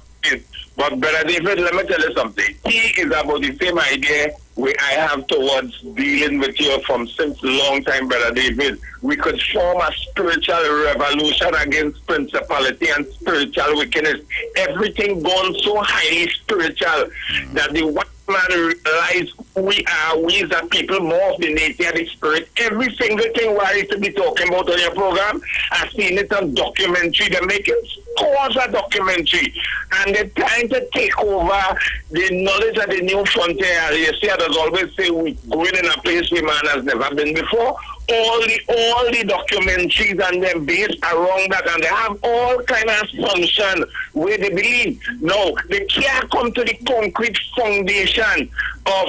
But Brother David, let me tell you something. He is about the same idea I have towards dealing with you from since a long time, Brother David. We could form a spiritual revolution against principality and spiritual wickedness. Everything gone so highly spiritual that the white man realize we are, we as a people, more of the nature of the spirit. Every single thing we used to be talking about on your program, I've seen it on documentary. They're making scores of documentary, and they're trying to take over the knowledge of the new frontier. You see, as always say, we're going in a place where man has never been before. All the documentaries and them based around that, and they have all kind of assumption where they believe. No, they can't come to the concrete foundation of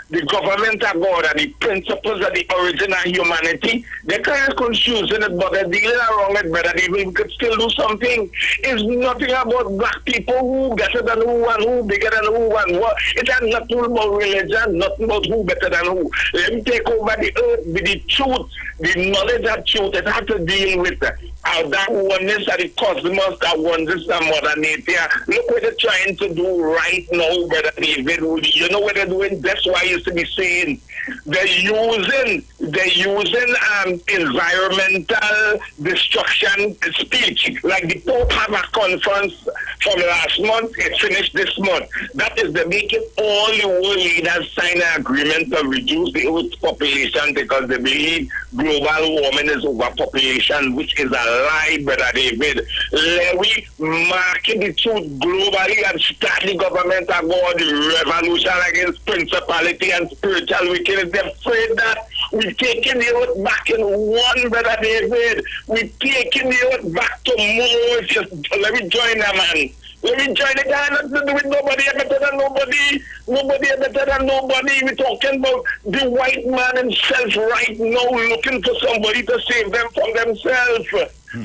the government of God and the principles of the original humanity. They're kind of confusing it, but they're dealing around it better. We could still do something. It's nothing about black people who better than who and who bigger than who and what. It has nothing about religion, nothing about who better than who. Let me take over the earth with the truth, the knowledge of truth. It has to deal with that oneness of the cosmos, that oneness of Mother Nature. Look what they're trying to do right now, Brother David. You know what they're doing? That's why I used to be saying they're using environmental destruction speech. Like the Pope have a conference from last month, it finished this month. That is, they're making all the world leaders sign an agreement to reduce the Earth's population because they believe global warming is overpopulation, which is a lie, Brother David. Let we market the truth globally and start the government of God, the revolution against principality and spiritual wickedness. They're afraid that we've taken the earth back in one, Brother David. We've taken the earth back to more. Just let me join them, man. Let me join the guy. Nothing to do with nobody better than nobody. Nobody better than nobody. We're talking about the white man himself right now looking for somebody to save them from themselves.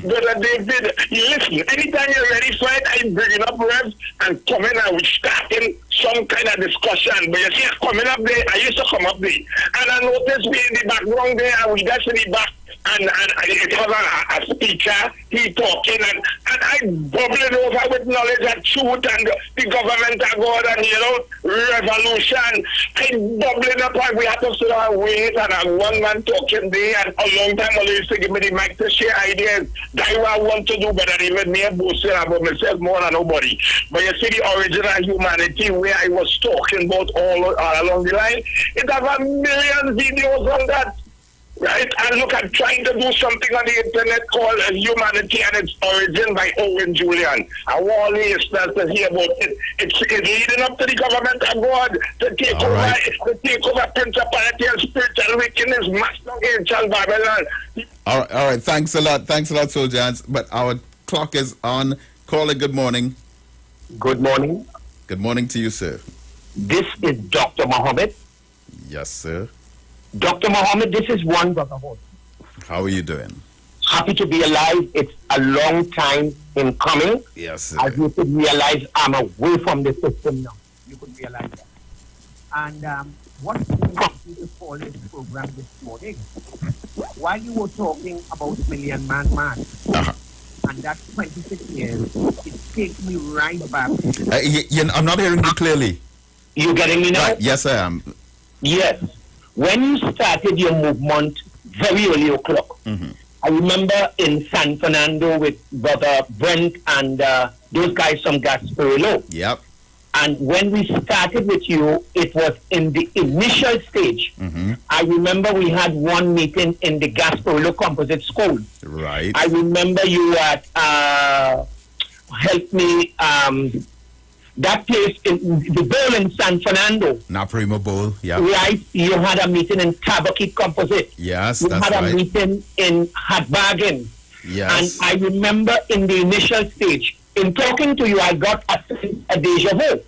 Brother David, you listen, anytime you're ready for it, I'm bringing up Revs and coming and we're starting some kind of discussion. But you see, coming up there, I used to come up there. And I noticed we in the background there and we just in the back. And it has a speaker, he talking, and I bubbling over with knowledge and truth and the government of God and, you know, revolution. I bubbling up and we have to sit down and wait and have one man talking there, and a long time I used to give me the mic to share ideas. That's what I want to do, but I even me boasting about myself more than nobody. But you see the original humanity where I was talking about all along the line, it has a million videos on that. right? And look at trying to do something on the internet called Humanity and Its Origin by Owen Julian. I want listeners to hear about it. It's leading up to the government of God to take over principality and spiritual wickedness, master ancient Babylon. All right. Thanks a lot, Soul Giants. But our clock is on. Caller, good morning. Good morning. Good morning to you, sir. This is Dr. Mohammed. Yes, sir. Dr. Mohammed, this is one brotherhood. How are you doing? Happy to be alive. It's a long time in coming. Yes, sir. As you could realize, I'm away from the system now. You could realize that. And what you to call this program this morning, while you were talking about Million Man March, and that's 26 years, it takes me right back. I'm not hearing you clearly. You getting me now? Right. Yes, I am. Yes. When you started your movement very early o'clock, I remember in San Fernando with Brother Brent and those guys from Gasparillo. Yep. And when we started with you, it was in the initial stage. I remember we had one meeting in the Gasparillo Composite School. Right. I remember you at, help me, that place, in the bowl in San Fernando. Naprimo Bowl, yeah. Right, you had a meeting in Tabakit Composite. Yes, you that's had right. a meeting in Hatbargen. Yes. And I remember in the initial stage, in talking to you, I got a deja vu.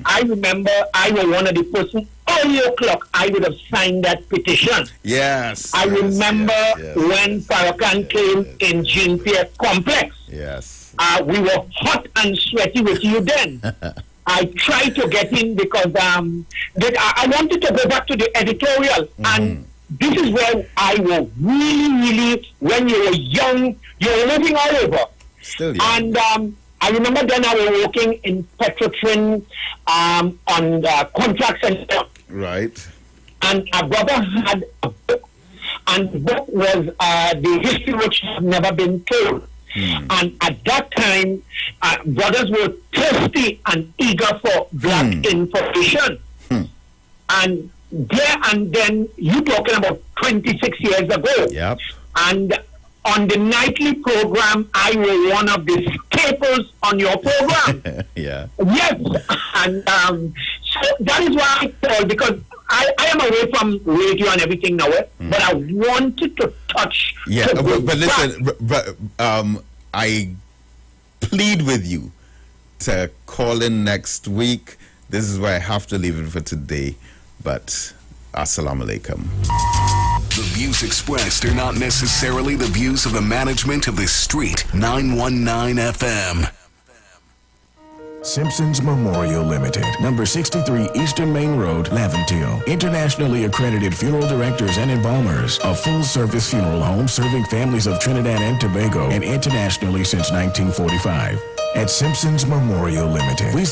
I remember I was one of the persons, early o'clock, I would have signed that petition. Yes. I remember when Farrakhan came in Jean Pierre Complex. Yes. We were hot and sweaty with you then. I tried to get in because I wanted to go back to the editorial. And this is where I was really, when you were young, you were living all over. Still young. And I remember then I was working in Petrotrin on contracts and stuff. Right. And a brother had a book. And the book was the history which had never been told. And at that time, brothers were thirsty and eager for black information. And there and then, you talking about 26 years ago. Yep. And on the nightly program, I was one of the staples on your program. Yeah. Yes. And so that is why I called, because I am away from radio and everything now, but I wanted to touch. Yeah, but listen, I plead with you to call in next week. This is where I have to leave it for today, but assalamu alaikum. The views expressed are not necessarily the views of the management of the Street 919 FM. Simpsons Memorial Limited, number 63 Eastern Main Road, Laventille. Internationally accredited funeral directors and embalmers. A full-service funeral home serving families of Trinidad and Tobago and internationally since 1945. At Simpsons Memorial Limited, we